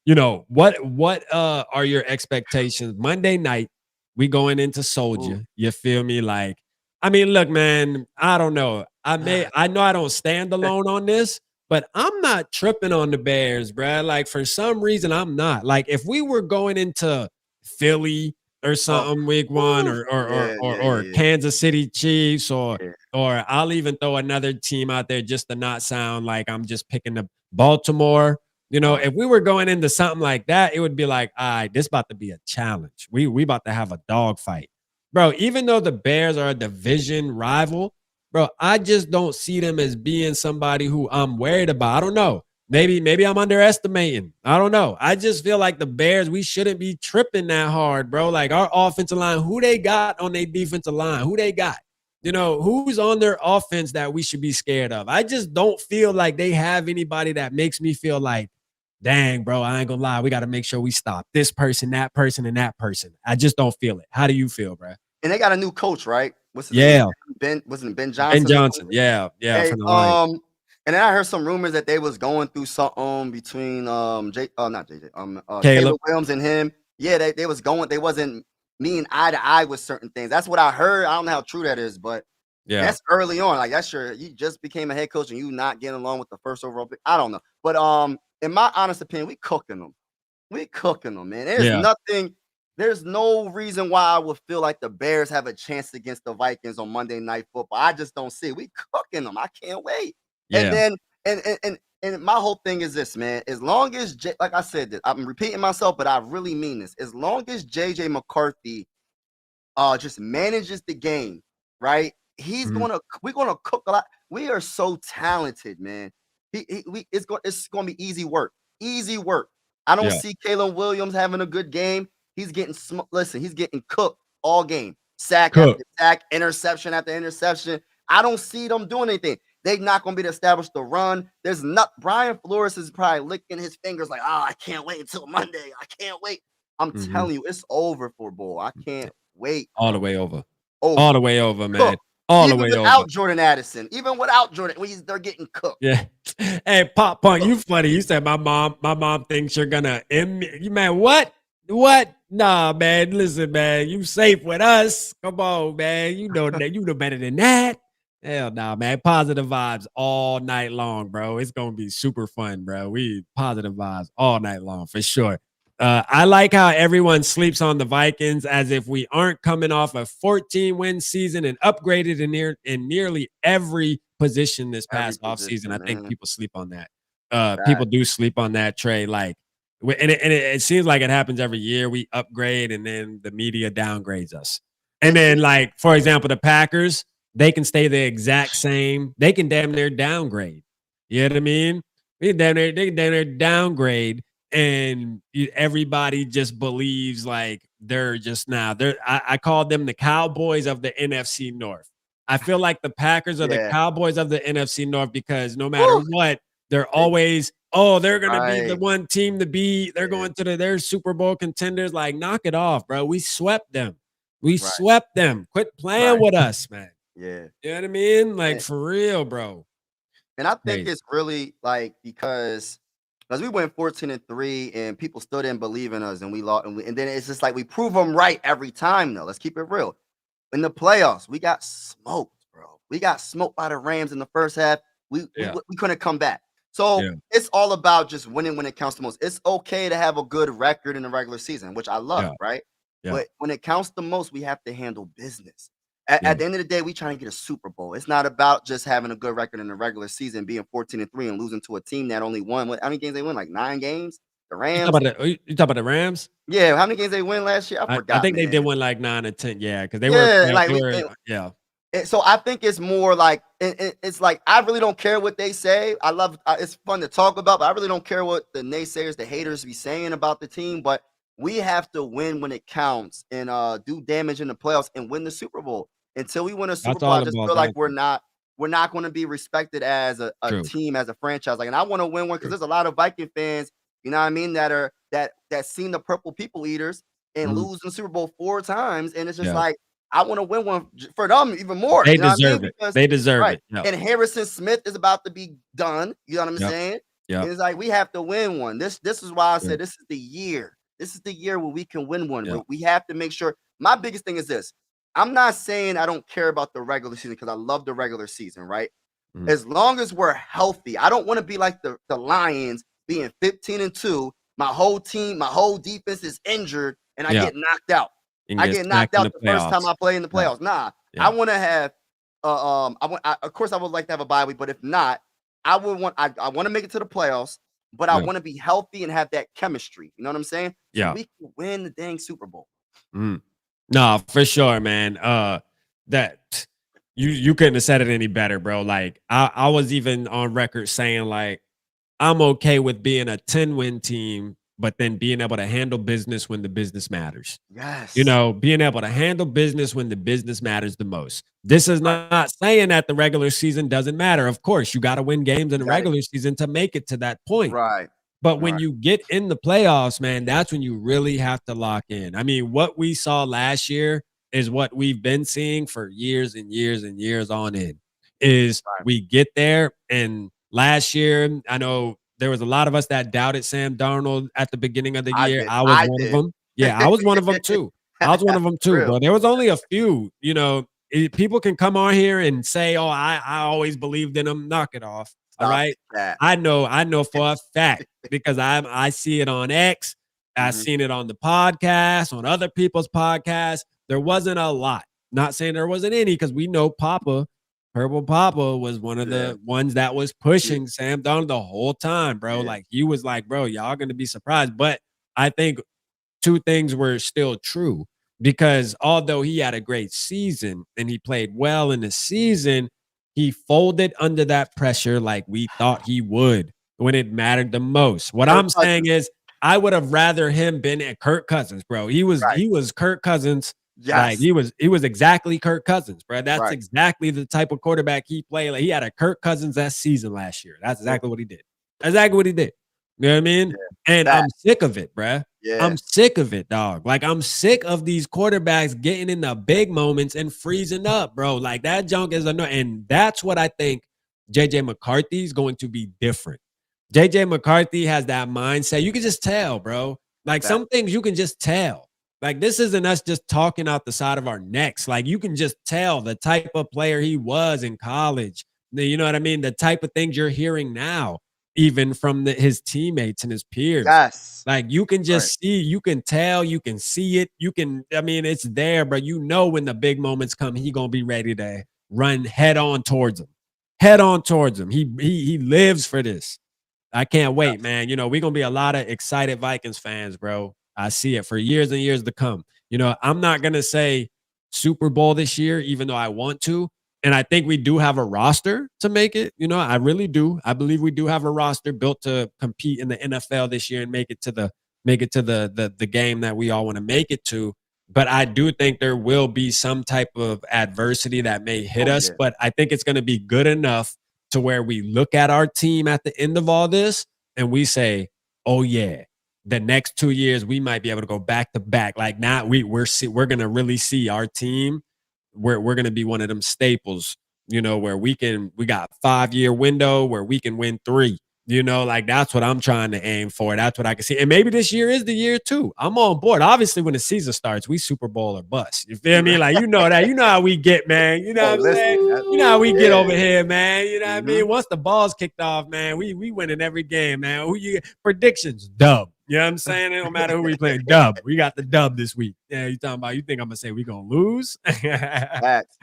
You know, what are your expectations? Monday night, we going into Soldier. You feel me? Like, I mean, look, man, I don't know. I know I don't stand alone on this, but I'm not tripping on the Bears, bro. Like, for some reason, I'm not. Like, if we were going into Philly or something week 1 or Kansas City Chiefs or I'll even throw another team out there just to not sound like I'm just picking the Baltimore. You know, if we were going into something like that, it would be like, all right, this about to be a challenge. We about to have a dogfight. Bro, even though the Bears are a division rival, bro, I just don't see them as being somebody who I'm worried about. I don't know. Maybe I'm underestimating. I don't know. I just feel like the Bears, we shouldn't be tripping that hard, bro. Like our offensive line, who they got on their defensive line? Who they got? You know, who's on their offense that we should be scared of? I just don't feel like they have anybody that makes me feel like, dang, bro, I ain't gonna lie. We got to make sure we stop this person, and that person. I just don't feel it. How do you feel, bro? And they got a new coach, right? What's his name? Wasn't it Ben Johnson? Ben Johnson. Yeah. Hey, and then I heard some rumors that they was going through something between Caleb Williams and him. Yeah, they was going. They wasn't meeting eye to eye with certain things. That's what I heard. I don't know how true that is, but that's early on. Like that's you just became a head coach and you not getting along with the first overall pick. I don't know, but in my honest opinion, we cooking them. We cooking them, man. There's nothing. There's no reason why I would feel like the Bears have a chance against the Vikings on Monday Night Football. I just don't see it. We cooking them. I can't wait. Yeah. And then and my whole thing is this, man. As long as like I said, I'm repeating myself, but I really mean this. As long as JJ McCarthy just manages the game, right? We're gonna cook a lot. We are so talented, man. It's gonna be easy work. Easy work. I don't see Caleb Williams having a good game. He's getting he's getting cooked all game. Sack after sack, interception after interception. I don't see them doing anything. They're not going to be able to establish the run. Brian Flores is probably licking his fingers like, I can't wait until Monday. I can't wait. I'm telling you, it's over for Bull. I can't wait. All the way over. All the way over, man. Cooked. All even the way without over. Jordan Addison, even without Jordan, they're getting cooked. Yeah. Hey, Pop Punk, you funny. You said my mom thinks you're gonna end me. You man, what? Nah, man. Listen, man. You safe with us. Come on, man. You know that. You know better than that. Hell nah, man. Positive vibes all night long, bro. It's gonna be super fun, bro. We positive vibes all night long for sure. I like how everyone sleeps on the Vikings as if we aren't coming off a 14-win season and upgraded in nearly every position this Every past offseason. position, I think man. people sleep on that. People Facts. do sleep on that, Trey. Like, it seems like it happens every year. We upgrade and then the media downgrades us. And then, like, for example, the Packers, they can stay the exact same. They can damn near downgrade. You know what I mean? They can damn near downgrade, and everybody just believes like they're just now. I call them the Cowboys of the NFC North. I feel like the Packers are the Yeah. Cowboys of the NFC North because no matter Woo! what, they're always, oh, they're gonna be the Right. one team to beat. They're Yeah. going to their Super Bowl contenders. Like, knock it off, bro. We swept them. We Right. swept them. Quit playing Right. with us, man. Yeah. You know what I mean? Like, And, for real, bro. and I think Crazy. it's really like because we went 14-3 and people still didn't believe in us and we lost and then it's just like we prove them right every time though. Let's keep it real. In the playoffs, we got smoked, bro. We got smoked by the Rams in the first half. We couldn't come back. So it's all about just winning when it counts the most. It's okay to have a good record in the regular season, which I love, right? Yeah. But when it counts the most, we have to handle business. At the end of the day, we trying to get a Super Bowl. It's not about just having a good record in the regular season, being 14-3 and losing to a team that only won. How many games they win? Like 9 games? The Rams. You talk about the Rams? Yeah. How many games they win last year? I forgot. I think they did win like 9 or 10. Yeah, because they were. So I think it's more like it's like I really don't care what they say. I love it's fun to talk about, but I really don't care what the naysayers, the haters be saying about the team. But we have to win when it counts and do damage in the playoffs and win the Super Bowl. Until we win a Super Bowl, I just feel like we're not going to be respected as a team, as a franchise. Like, and I want to win one because there's a lot of Viking fans, you know what I mean, that seen the purple people eaters and lose in the Super Bowl 4 times, and it's just like I want to win one for them even more. They deserve it. Because, they deserve it. And Harrison Smith is about to be done. You know what I'm saying? Yeah. It's like we have to win one. This is why I said this is the year. This is the year where we can win one. But we have to make sure. My biggest thing is this. I'm not saying I don't care about the regular season because I love the regular season, right? As long as we're healthy, I don't want to be like the Lions being 15-2. My whole team, my whole defense is injured, and I get knocked out. I get knocked out the first time I play in the playoffs. Nah, I want to have. Of course, I would like to have a bye week, but if not, I want to make it to the playoffs, but I want to be healthy and have that chemistry. You know what I'm saying? So we can win the dang Super Bowl. No, for sure, man. That you couldn't have said it any better, bro. Like I was even on record saying like I'm okay with being a 10-win team, but then being able to handle business when the business matters. Yes. You know, being able to handle business when the business matters the most. This is not saying that the regular season doesn't matter. Of course, you got to win games in the regular season to make it to that point. Right. But when you get in the playoffs, man, that's when you really have to lock in. I mean, what we saw last year is what we've been seeing for years and years and years on end. We get there, and last year, I know there was a lot of us that doubted Sam Darnold at the beginning of the year. I was one of them. Yeah, I was one of them too. Bro. There was only a few, you know, people can come on here and say, oh, I always believed in him. Knock it off. All right. I know for a fact because I see it on X. I've seen it on the podcast, on other people's podcasts. There wasn't a lot. Not saying there wasn't any because we know Purple Papa was one of the ones that was pushing Sam Darnold the whole time, bro. Like he was like, bro, y'all going to be surprised. But I think 2 things were still true because although he had a great season and he played well in the season, he folded under that pressure like we thought he would when it mattered the most. What I'm saying is I would have rather him been at Kirk Cousins, bro. He was Kirk Cousins. Yes. Like he was exactly Kirk Cousins, bro. That's exactly the type of quarterback he played. Like he had a Kirk Cousins that season last year. That's exactly what he did. Exactly what he did. You know what I mean? Yeah. And I'm sick of it, bro. Yeah. I'm sick of it, dog. Like I'm sick of these quarterbacks getting in the big moments and freezing up, bro. Like that junk is annoying. And that's what I think JJ McCarthy is going to be different. JJ McCarthy has that mindset. You can just tell, bro. Like some things you can just tell. Like, this isn't us just talking out the side of our necks. Like, you can just tell the type of player he was in college. You know what I mean? The type of things you're hearing now, even from his teammates and his peers. Yes. Like, you can just see, you can tell, you can see it. You can, I mean, it's there, but you know when the big moments come, he gonna be ready to run head on towards him. Head on towards him. He lives for this. I can't wait, man. You know, we're gonna be a lot of excited Vikings fans, bro. I see it for years and years to come. You know, I'm not gonna say Super Bowl this year, even though I want to. And I think we do have a roster to make it. You know, I really do. I believe we do have a roster built to compete in the NFL this year and make it to the game that we all want to make it to. But I do think there will be some type of adversity that may hit us. Yeah. But I think it's going to be good enough to where we look at our team at the end of all this and we say, oh yeah, the next 2 years we might be able to go back to back. Like now we're going to really see our team. We're going to be one of them staples, you know, where we got 5-year window where we can win 3. You know, like that's what I'm trying to aim for. That's what I can see. And maybe this year is the year too. I'm on board. Obviously, when the season starts, we Super Bowl or bust. You feel me? Like, you know that. You know how we get, man. You know what I'm saying? You know how we get over here, man. You know what I mean? Once the ball's kicked off, man, we winning every game, man. Who you predictions? Dub. You know what I'm saying? It don't matter who we playing. Dub. We got the dub this week. Yeah, you talking about? You think I'm gonna say we gonna lose? Facts.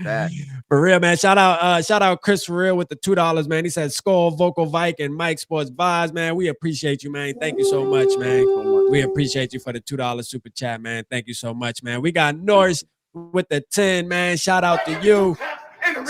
For real, man. Shout out Chris for real with the $2, man. He said SKOL, Vocal Viking, Mike Sports Vibes, man. We appreciate you, man. Thank you so much, man. We appreciate you for the $2 super chat, man. Thank you so much, man. We got Norris with the 10, man. Shout out to you.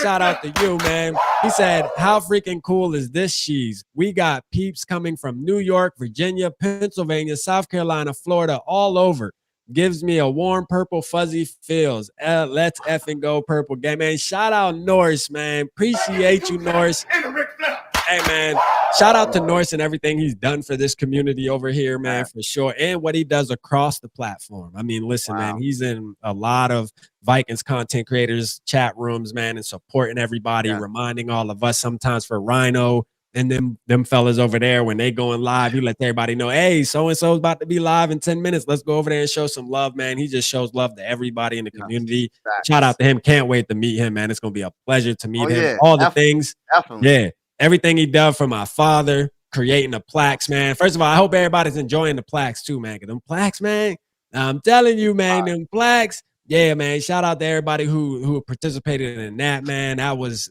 Shout out to you, man. He said, how freaking cool is this cheese? We got peeps coming from New York, Virginia, Pennsylvania, South Carolina, Florida, all over. Gives me a warm purple fuzzy feels. Let's effing go purple game, man. Shout out Norris, man. Appreciate you, Norris. Hey, man. Shout out to Norris and everything he's done for this community over here, man, for sure. And what he does across the platform. I mean, listen, man, he's in a lot of Vikings content creators, chat rooms, man, and supporting everybody, reminding all of us sometimes for Rhino and them fellas over there, when they going live, he lets everybody know, hey, so-and-so is about to be live in 10 minutes. Let's go over there and show some love, man. He just shows love to everybody in the community. Shout out to him. Can't wait to meet him, man. It's going to be a pleasure to meet him. All the things. Yeah. Everything he done for my father, creating the plaques, man. First of all, I hope everybody's enjoying the plaques too, man. Because them plaques, man, I'm telling you, man, them plaques. Yeah, man. Shout out to everybody who participated in that, man. That was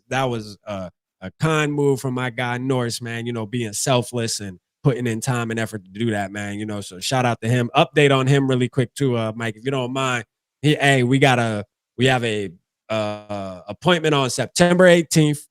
a kind move from my guy Norris, man. You know, being selfless and putting in time and effort to do that, man. You know, so shout out to him. Update on him really quick too, Mike, if you don't mind. We have a appointment on September 18th.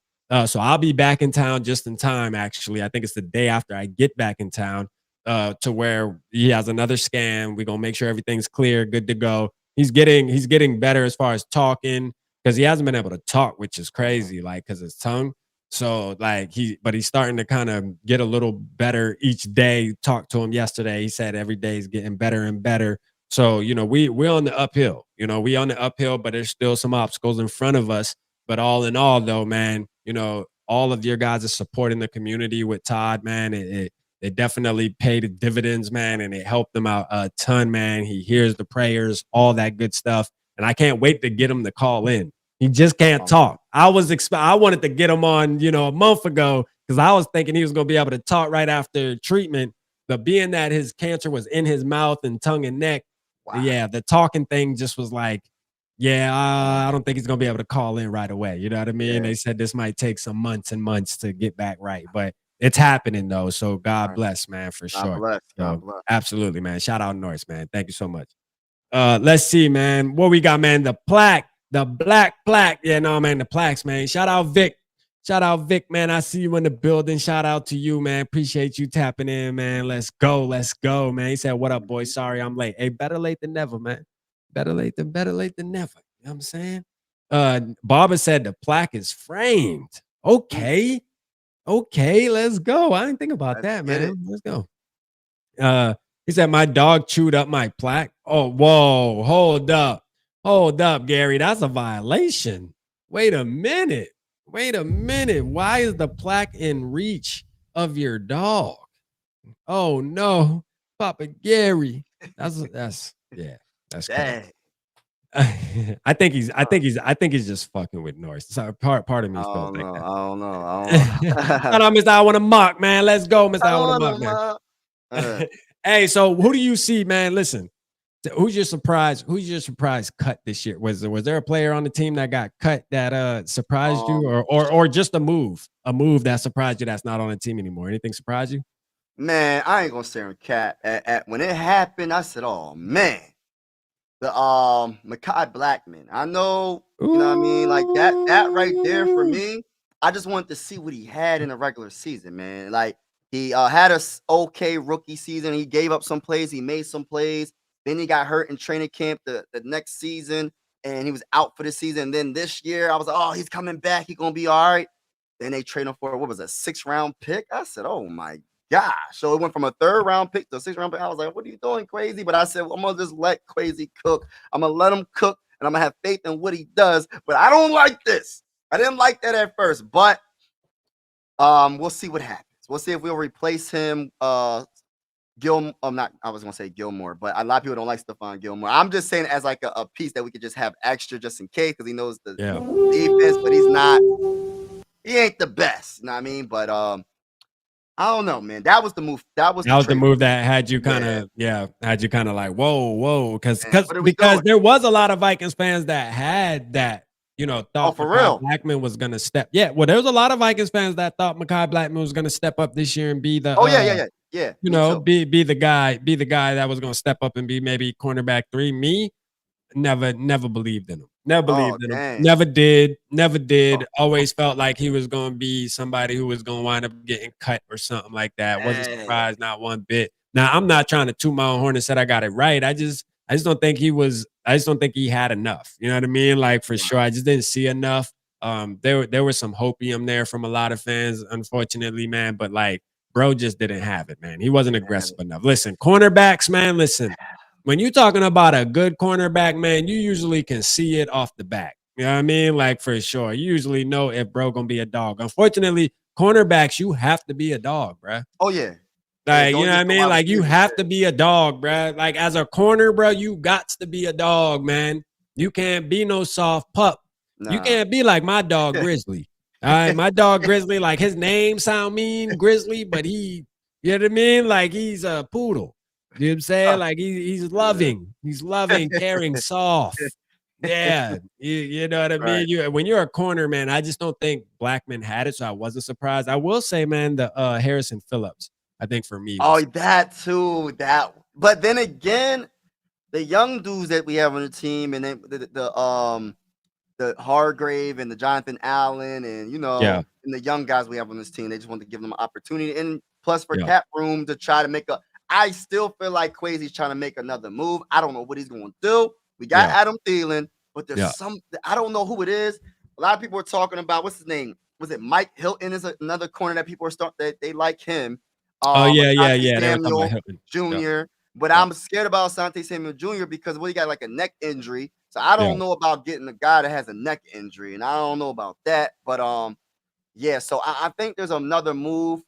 So I'll be back in town just in time, actually. I think it's the day after I get back in town, to where he has another scan. We're going to make sure everything's clear, good to go. He's getting better as far as talking, because he hasn't been able to talk, which is crazy, like, because his tongue. So, like, but he's starting to kind of get a little better each day. Talked to him yesterday. He said every day is getting better and better. So, you know, we're on the uphill. You know, we on the uphill, but there's still some obstacles in front of us. But all in all, though, man, you know, all of your guys' support in the community with Todd, man, it definitely paid dividends, man, and it helped him out a ton, man. He hears the prayers, all that good stuff, and I can't wait to get him to call in. He just can't talk. I wanted to get him on, you know, a month ago, because I was thinking he was going to be able to talk right after treatment, but being that his cancer was in his mouth and tongue and neck, yeah, the talking thing just was like, yeah, I don't think he's going to be able to call in right away. You know what I mean? Yeah. They said this might take some months and months to get back right, but it's happening though. So God bless, man, for sure. God bless. Absolutely, man. Shout out Norris, man. Thank you so much. Let's see, man. What we got, man? The plaque, the black plaque. Yeah, no, man, the plaques, man. Shout out Vic. Shout out Vic, man. I see you in the building. Shout out to you, man. Appreciate you tapping in, man. Let's go, man. He said, what up, boy? Sorry, I'm late. Hey, better late than never, man. Better late than never. You know what I'm saying? Barbara said the plaque is framed. Okay, let's go. I didn't think about that, man. Let's go. He said my dog chewed up my plaque. Oh, whoa, hold up, Gary. That's a violation. Wait a minute. Why is the plaque in reach of your dog? Oh no, Papa Gary. That's yeah. That's Dang. crazy. I think he's just fucking with Norris. So part of me I feels don't like know. that. I don't know. I don't Shout know. out, Mr. I want to mock, man. Let's go, Mr. I I want to don't mock, know, man. Hey, so who do you see, man? Listen, who's your surprise cut this year? Was there a player on the team that got cut that surprised you, or just a move that surprised you that's not on the team anymore? Anything surprise you? Man, I ain't gonna stare and cat. When it happened, I said, "Oh man, the Micah Blackman." I know, you know what I mean, like that right there for Ooh. me. I just wanted to see what he had in the regular season, man. Like he had a okay rookie season. He gave up some plays. He made some plays. Then he got hurt in training camp the next season, and he was out for the season. And then this year, I was like, "Oh, he's coming back. He's gonna be all right." Then they traded him for what was a 6th-round pick. I said, "Oh my gosh." So it went from a 3rd-round pick to a 6th-round pick. I was like, what are you doing, Crazy? But I said, well, I'm going to just let Crazy cook. I'm going to let him cook, and I'm going to have faith in what he does. But I don't like this. I didn't like that at first. But we'll see what happens. We'll see if we'll replace him. I was going to say Gilmore, but a lot of people don't like Stephon Gilmore. I'm just saying as like a piece that we could just have extra just in case because he knows the defense, but he ain't the best. You know what I mean? But I don't know, man. That was the move. That was the move that had you kind of like, whoa, because there was a lot of Vikings fans that had that, thought Mekhi Blackman was gonna step. Yeah, well, there was a lot of Vikings fans that thought Mekhi Blackman was gonna step up this year and be the yeah. Be the guy that was gonna step up and be maybe cornerback 3. Me, never believed in him. Never believed in him. Never did. Always felt like he was going to be somebody who was going to wind up getting cut or something like that. Wasn't surprised, not one bit. Now, I'm not trying to toot my own horn and said I got it right. I just don't think he had enough. You know what I mean? Like, for sure. I just didn't see enough. There was some hopium there from a lot of fans, unfortunately, man. But, like, bro just didn't have it, man. He wasn't aggressive enough. Listen, cornerbacks, man, listen. When you're talking about a good cornerback, man, you usually can see it off the back. You know what I mean? Like, for sure. You usually know if bro gonna be a dog. Unfortunately, cornerbacks, you have to be a dog, bruh. Oh, yeah. Like, you know what I mean? Like, you have to be a dog, bruh. Like, as a corner, bro, you got to be a dog, man. You can't be no soft pup. Nah. You can't be like my dog, Grizzly. All right, my dog, Grizzly, like, his name sound mean, Grizzly, but you know what I mean? Like, he's a poodle. You know what I'm saying? Like he's loving. He's loving, caring, soft. Yeah. You know what I mean? When you're a corner, man, I just don't think Blackman had it, so I wasn't surprised. I will say, man, the Harrison Phillips, I think for me. That too. But then again, the young dudes that we have on the team, and then the Hargrave and the Jonathan Allen, and and the young guys we have on this team, they just want to give them an opportunity. And plus for cap room to try to make I still feel like Quasi's trying to make another move. I don't know what he's going to do. We got Adam Thielen, but there's I don't know who it is. A lot of people are talking about, what's his name? Was it Mike Hilton is another corner that people are they like him. Samuel Jr. But I'm scared about Asante Samuel Jr. because he got like a neck injury. So I don't know about getting a guy that has a neck injury, and I don't know about that. But so I think there's another move.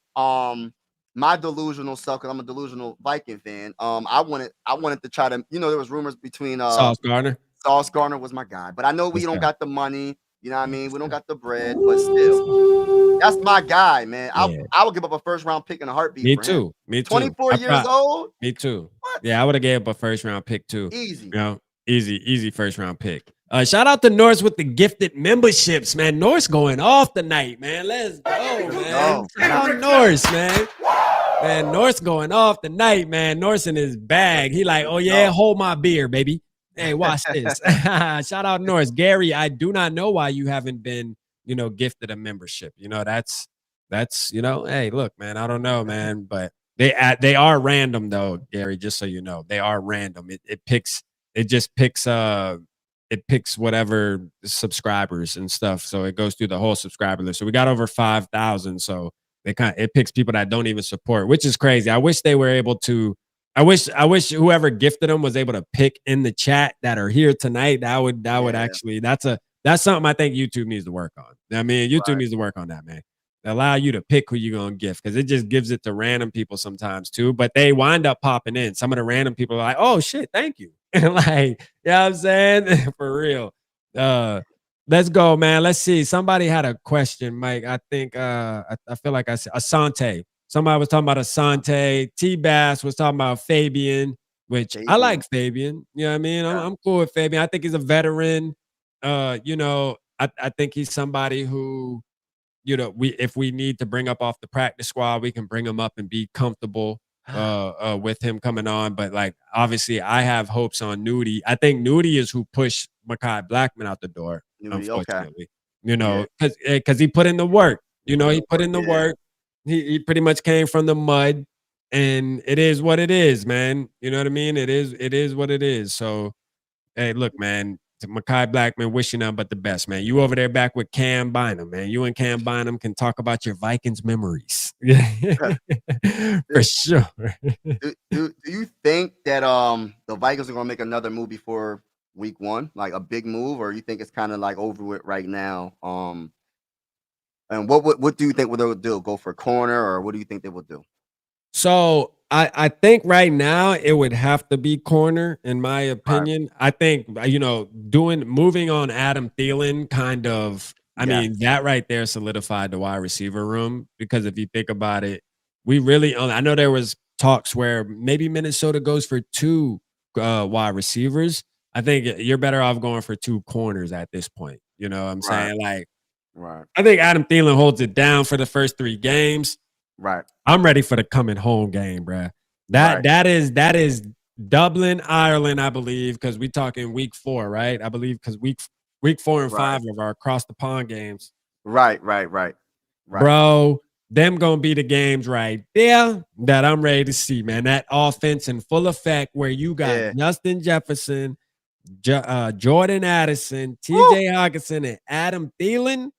My delusional self, because I'm a delusional Viking fan. I wanted to try to, there was rumors between Sauce Gardner. Sauce Gardner was my guy, but I know we don't got the money. You know what I mean? We don't got the bread, but still, that's my guy, man. I would give up a 1st-round pick in a heartbeat. Me too. 24 years old. Me too. What? Yeah, I would have gave up a 1st-round pick too. Easy. Easy 1st-round pick. Shout out to Norse with the gifted memberships, man. Norse going off tonight, man. Let's go, man. Shout out Norse, man. Man, Norse going off tonight, man. Norse in his bag. He like, oh yeah, hold my beer, baby. Hey, watch this. Shout out Norse. Gary, I do not know why you haven't been, gifted a membership. That's, hey, look, man, I don't know, man, but they are random though, Gary, just so you know. They are random. It just picks whatever subscribers and stuff. So it goes through the whole subscriber list. So we got over 5,000. So it picks people that don't even support, which is crazy. I wish they were able to. I wish whoever gifted them was able to pick in the chat that are here tonight. That would actually, that's something I think YouTube needs to work on. I mean, YouTube needs to work on that, man. Allow you to pick who you're gonna gift, because it just gives it to random people sometimes too. But they wind up popping in. Some of the random people are like, oh shit, thank you. Like, you know what I'm saying? For real. Let's go, man. Let's see. Somebody had a question, Mike. I think I feel like I said Asante. Somebody was talking about Asante. T-Bass was talking about Fabian, which I like Fabian. You know what I mean? I'm cool with Fabian. I think he's a veteran. You know, I think he's somebody who, you know, if we need to bring up off the practice squad, we can bring him up and be comfortable with him coming on. But like, obviously, I have hopes on Nudie. I think Nudie is who pushed Mekhi Blackman out the door. Nudie, unfortunately, you know, because he put in the work. You know, he put in the work. He pretty much came from the mud, and it is what it is, man. You know what I mean? It is what it is. So, hey, look, man. To Mekhi Blackman, wishing nothing but the best, man. You over there back with Cam Bynum, man. You and Cam Bynum can talk about your Vikings memories. For sure. Do you think that the Vikings are gonna make another move before week 1, like a big move, or you think it's kind of like over with right now? And what do you think they'll do? Go for corner, or what do you think they will do? So I think right now it would have to be corner, in my opinion. Right. I think, you know, moving on Adam Thielen kind of, I mean, that right there solidified the wide receiver room, because if you think about it, we really I know there was talks where maybe Minnesota goes for 2 wide receivers. I think you're better off going for 2 corners at this point. You know what I'm saying? Like, I think Adam Thielen holds it down for the first 3 games. Right. I'm ready for the coming home game, bro. That is Dublin, Ireland, I believe, because we talking week 4, right? I believe because week 4 and 5 of our across the pond games. Right. Bro, them gonna be the games right there that I'm ready to see, man. That offense in full effect, where you got Justin Jefferson, Jordan Addison, TJ Hockenson, and Adam Thielen,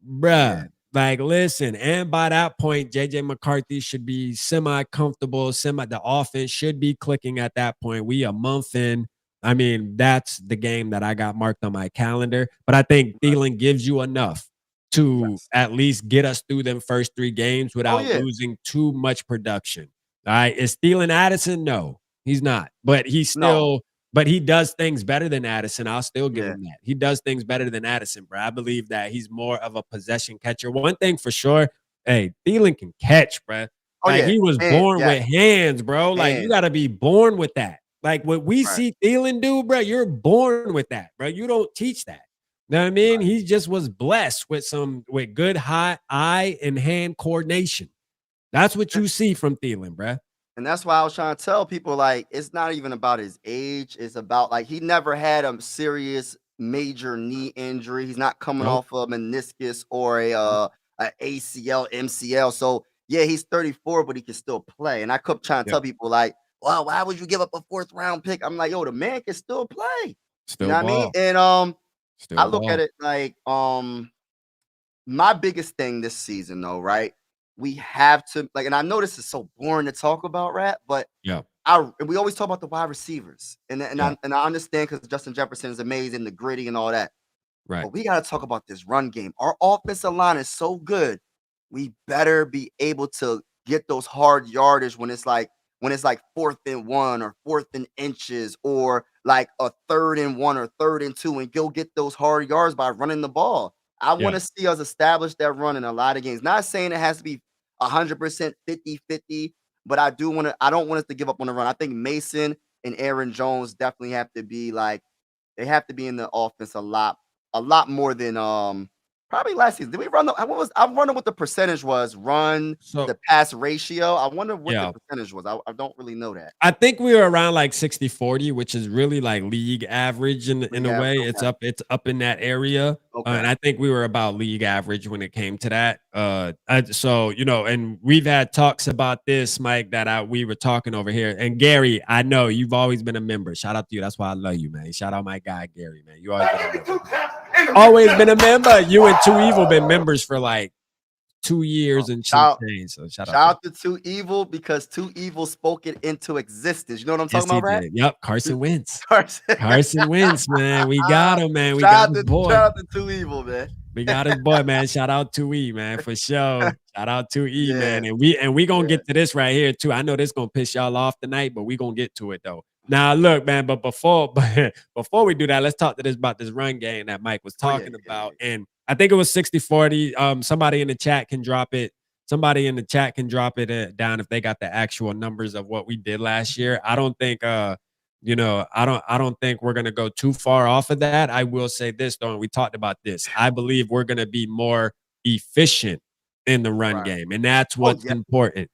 bruh. Like, listen, and by that point, JJ McCarthy should be semi-comfortable. The offense should be clicking at that point. We a month in. I mean, that's the game that I got marked on my calendar. But I think Thielen gives you enough to at least get us through them first 3 games without losing too much production. All right. Is Thielen Addison? No, he's not. But he's still but he does things better than Addison. I'll still give him that. He does things better than Addison, bro. I believe that he's more of a possession catcher. One thing for sure, hey, Thielen can catch, bro. Like, he was born with hands, bro. Like, you got to be born with that. Like, what we see Thielen do, bro, you're born with that, bro. You don't teach that. You know what I mean? He just was blessed with good eye and hand coordination. That's what you see from Thielen, bro. And that's why I was trying to tell people, like, it's not even about his age. It's about, like, he never had a serious major knee injury. He's not coming off a meniscus or a ACL, MCL. So, yeah, he's 34, but he can still play. And I kept trying to tell people, like, well, why would you give up a 4th round pick? I'm like, yo, the man can still play. Still you know what I mean? And I look at it like my biggest thing this season, though, right? We have to, like, and I know this is so boring to talk about, Rat, but we always talk about the wide receivers, and I understand, because Justin Jefferson is amazing, the gritty and all that, right? But we got to talk about this run game. Our offensive line is so good. We better be able to get those hard yardage when it's like 4th and 1 or 4th and inches, or like a 3rd and 1 or 3rd and 2, and go get those hard yards by running the ball. I want to see us establish that run in a lot of games. Not saying it has to be 100% 50-50, but I don't want us to give up on the run. I think Mason and Aaron Jones definitely have to be they have to be in the offense a lot more than probably last season. Did we run I wonder what the percentage was, the pass ratio. I wonder what the percentage was. I don't really know that. I think we were around like 60-40, which is really like league average in a way. It's up in that area. And I think we were about league average when it came to that. So, you know, and we've had talks about this, Mike, that we were talking over here. And Gary, I know you've always been a member. Shout out to you. That's why I love you, man. Shout out my guy, Gary, man. You always been a member. You and Too Evil been members for like 2 years and some change. So shout out to Too Evil, because Too Evil spoke it into existence. You know what I'm talking about, right? Yep, Carson Wentz. Carson Wentz, man. We got him, man. We got his boy. Shout out to Too Evil, man. We got his boy, man. Shout out to E, man, for sure. Shout out to E, man. And we gonna get to this right here too. I know this gonna piss y'all off tonight, but we gonna get to it though. Now, look, man, but before we do that, let's talk to this about this run game that Mike was talking about. And I think it was 60-40. Somebody in the chat can drop it. Somebody in the chat can drop it down if they got the actual numbers of what we did last year. I don't think I don't think we're gonna go too far off of that. I will say this though, and we talked about this. I believe we're gonna be more efficient in the run game, and that's what's important.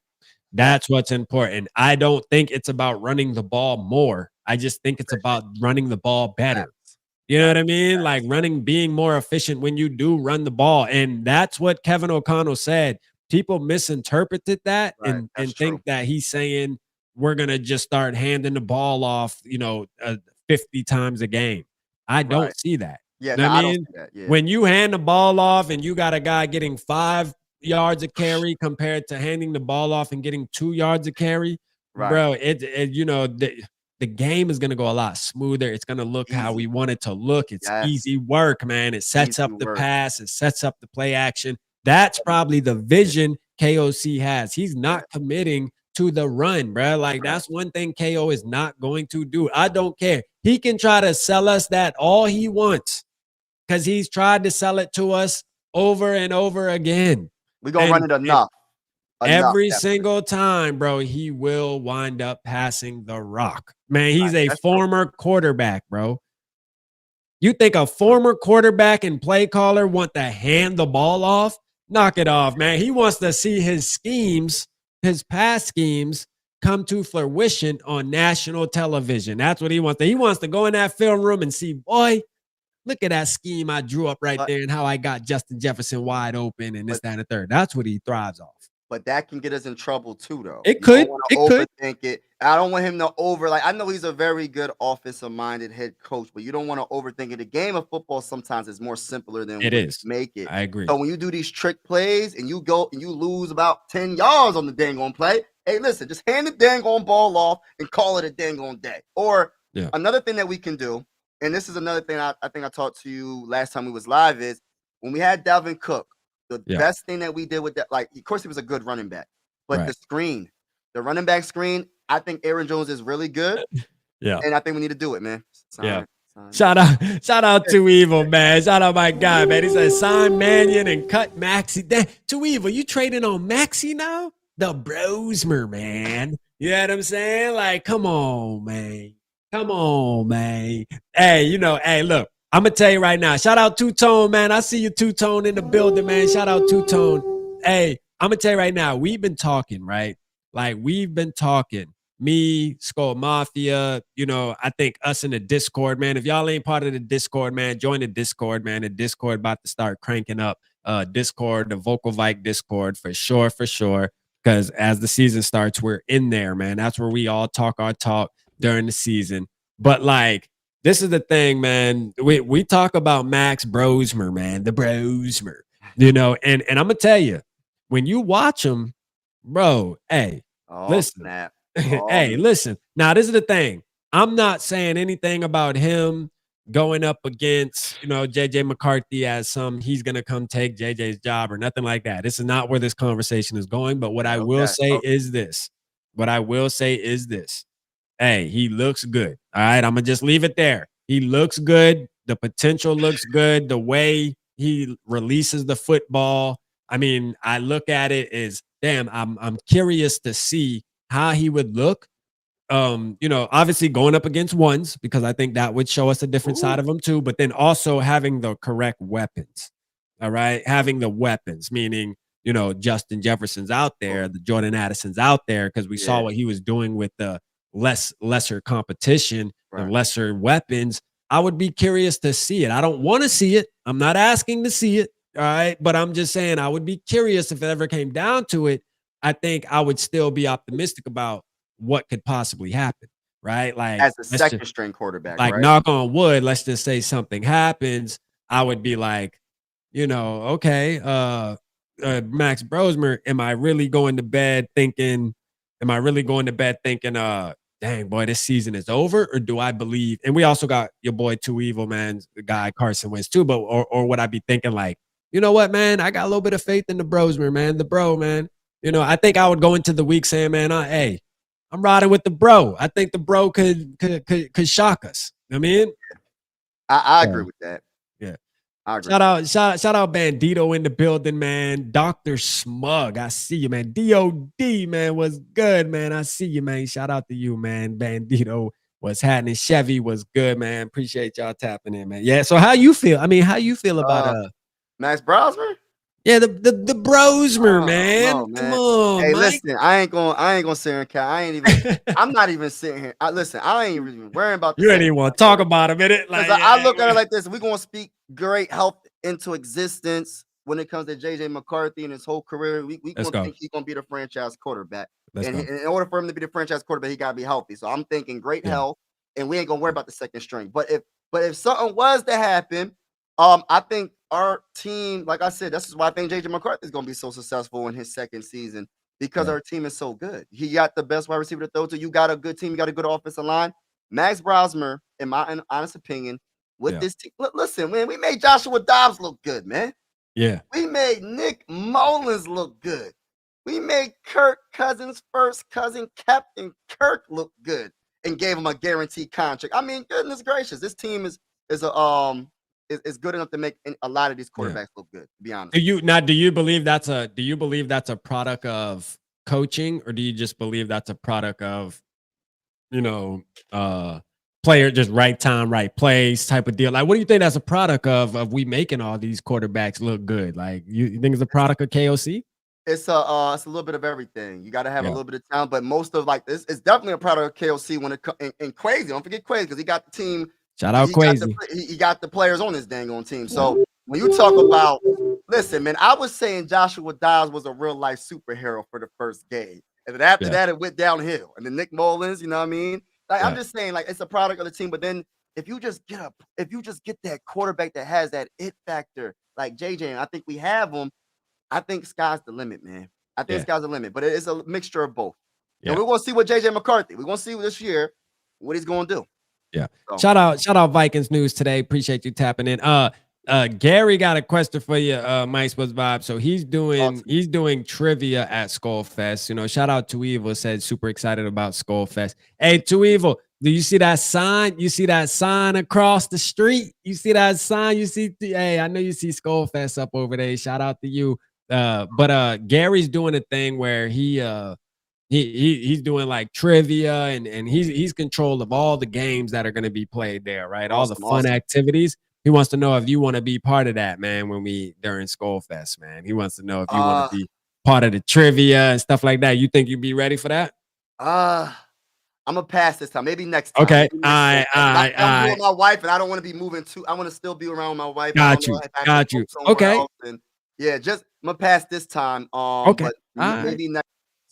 That's what's important. I don't think it's about running the ball more. I just think it's about running the ball better. You know what I mean? Like being more efficient when you do run the ball. And that's what Kevin O'Connell said. People misinterpreted that and think that he's saying we're going to just start handing the ball off, 50 times a game. I don't see that. Yeah, you know what I mean? don't see that. Yeah. When you hand the ball off and you got a guy getting 5 yards of carry compared to handing the ball off and getting 2 yards of carry, bro, the game is going to go a lot smoother. It's going to look how we want it to look. It's easy work, man. It sets up the pass. It sets up the play action. That's probably the vision KOC has. He's not committing to the run, bro. Like that's one thing KO is not going to do. I don't care. He can try to sell us that all he wants because he's tried to sell it to us over and over again. We're going to run it enough. Every single time, bro, he will wind up passing the rock. Man, he's a former quarterback, bro. You think a former quarterback and play caller want to hand the ball off? Knock it off, man. He wants to see his schemes, his past schemes, come to fruition on national television. That's what he wants. He wants to go in that film room and see, boy, look at that scheme I drew up right there and how I got Justin Jefferson wide open and this, that, and the third. That's what he thrives off. But that can get us in trouble too, though. It could. Overthink it. I don't want him to I know he's a very good offensive-minded head coach, but you don't want to overthink it. The game of football sometimes is more simpler than it is. Make it. I agree. So when you do these trick plays and you go and you lose about 10 yards on the dang on play, hey, listen, just hand the dang on ball off and call it a dang on day. Or another thing that we can do, and this is another thing I think I talked to you last time we was live, is when we had Dalvin Cook, the best thing that we did with that, like, of course, he was a good running back, but the running back screen, I think Aaron Jones is really good. And I think we need to do it, man. Shout out to Evil, man. Shout out my guy, man. He said sign Mannion and cut Maxi. To Evil, you trading on Maxi now? The Brosmer, man. You know what I'm saying? Like, come on, man. Come on, man. Hey, hey, look. I'm going to tell you right now, shout out Two-Tone, man. I see you, Two-Tone, in the building, man. Shout out Two-Tone. Hey, I'm going to tell you right now, we've been talking, right? Like, we've been talking. Me, SKOL Mafia, I think us in the Discord, man. If y'all ain't part of the Discord, man, join the Discord, man. The Discord about to start cranking up. Discord, the Vocal Vike Discord, for sure. Because as the season starts, we're in there, man. That's where we all talk our talk during the season. But, like, this is the thing, man. We talk about Max Brosmer, man, the Brosmer, and I'm gonna tell you, when you watch him, bro, hey, listen, hey, listen. Now, this is the thing. I'm not saying anything about him going up against, JJ McCarthy as he's gonna come take JJ's job or nothing like that. This is not where this conversation is going. But what I will say is this. Hey, he looks good. All right, I'm going to just leave it there. He looks good. The potential looks good. The way he releases the football. I mean, I look at it as, damn, I'm curious to see how he would look. Obviously going up against ones, because I think that would show us a different side of him too. But then also having the correct weapons. All right, having the weapons, meaning, Justin Jefferson's out there, the Jordan Addison's out there, because we saw what he was doing with the lesser competition and lesser weapons. I would be curious to see it. I don't want to see it. I'm not asking to see it. All right. But I'm just saying I would be curious if it ever came down to it. I think I would still be optimistic about what could possibly happen. Right. Like as a second string quarterback, like knock on wood, let's just say something happens. I would be like, okay, Max Brosmer, am I really going to bed thinking, dang, boy, this season is over? Or do I believe? And we also got your boy Too Evil, man, the guy Carson Wentz too. But or would I be thinking like, you know what, man, I got a little bit of faith in the Brosmer, man, the bro, man. I think I would go into the week saying, man, hey, I'm riding with the bro. I think the bro could shock us. I mean, I agree with that. Yeah. I agree. Shout out Bandito in the building, man. Dr. Smug, I see you, man. DOD, man, was good, man. I see you, man. Shout out to you, man. Bandito was happening. Chevy was good, man. Appreciate y'all tapping in, man. Yeah. So how you feel? I mean, how you feel about Max Brosmer? Yeah, the Brosmer, man. No, man. Come on, hey, Mike. listen, I ain't gonna sit here and count. I'm not even sitting here. I ain't even worrying about You ain't even want to talk about him, innit? Like, I look at it like this. We're gonna speak great health into existence when it comes to JJ McCarthy and his whole career. We gonna think he's gonna be the franchise quarterback. In order for him to be the franchise quarterback, he gotta be healthy. So I'm thinking great health, and we ain't gonna worry about the second string. But if something was to happen, I think our team, like I said, this is why I think JJ McCarthy is going to be so successful in his second season, because our team is so good. He got the best wide receiver to throw to. You got a good team. You got a good offensive line. Max Brosmer, in my honest opinion, with this team. Listen, man, we made Joshua Dobbs look good, man. Yeah. We made Nick Mullins look good. We made Kirk Cousins' first cousin, Captain Kirk, look good and gave him a guaranteed contract. I mean, goodness gracious, this team is good enough to make a lot of these quarterbacks look good, to be honest. Do you believe that's a product of coaching, or do you just believe that's a product of, player, just right time, right place type of deal? Like, what do you think that's a product of we making all these quarterbacks look good? Like, you think it's a product of KOC? It's a little bit of everything. You got to have a little bit of talent, but most of like this, it's definitely a product of KOC when it comes and Crazy. Don't forget Crazy, because he got the team. Shout out Crazy. He got the players on his dang on team. So when you talk about, listen, man, I was saying Joshua Dobbs was a real life superhero for the first game, and then after that it went downhill. And then Nick Mullins, you know what I mean? Like I'm just saying, like, it's a product of the team. But then if you just get that quarterback that has that it factor, like JJ, and I think we have him. I think sky's the limit, man. I think sky's the limit, but it's a mixture of both. Yeah. And we're gonna see what JJ McCarthy. We're gonna see this year what he's gonna do. Yeah. So. Shout out Vikings News today. Appreciate you tapping in. Gary got a question for you, Mike Sports Vibe. So he's doing trivia at SKOL Fest. Shout out to Evil, said super excited about SKOL Fest. Hey, to Evil, do you see that sign? You see that sign across the street? You see that sign? Hey, I know you see SKOL Fest up over there. Shout out to you. But Gary's doing a thing where he's doing like trivia and he's control of all the games that are going to be played there, right? All the fun activities. He wants to know if you want to be part of that, man, during SKOL Fest, man. He wants to know if you want to be part of the trivia and stuff like that. You think you'd be ready for that? I'm gonna pass this time. Maybe next time. Okay. I'm with my wife, and I don't want to be moving too. I want to still be around my wife. Got you. Okay. Yeah, just I'm gonna pass this time. Okay. But maybe next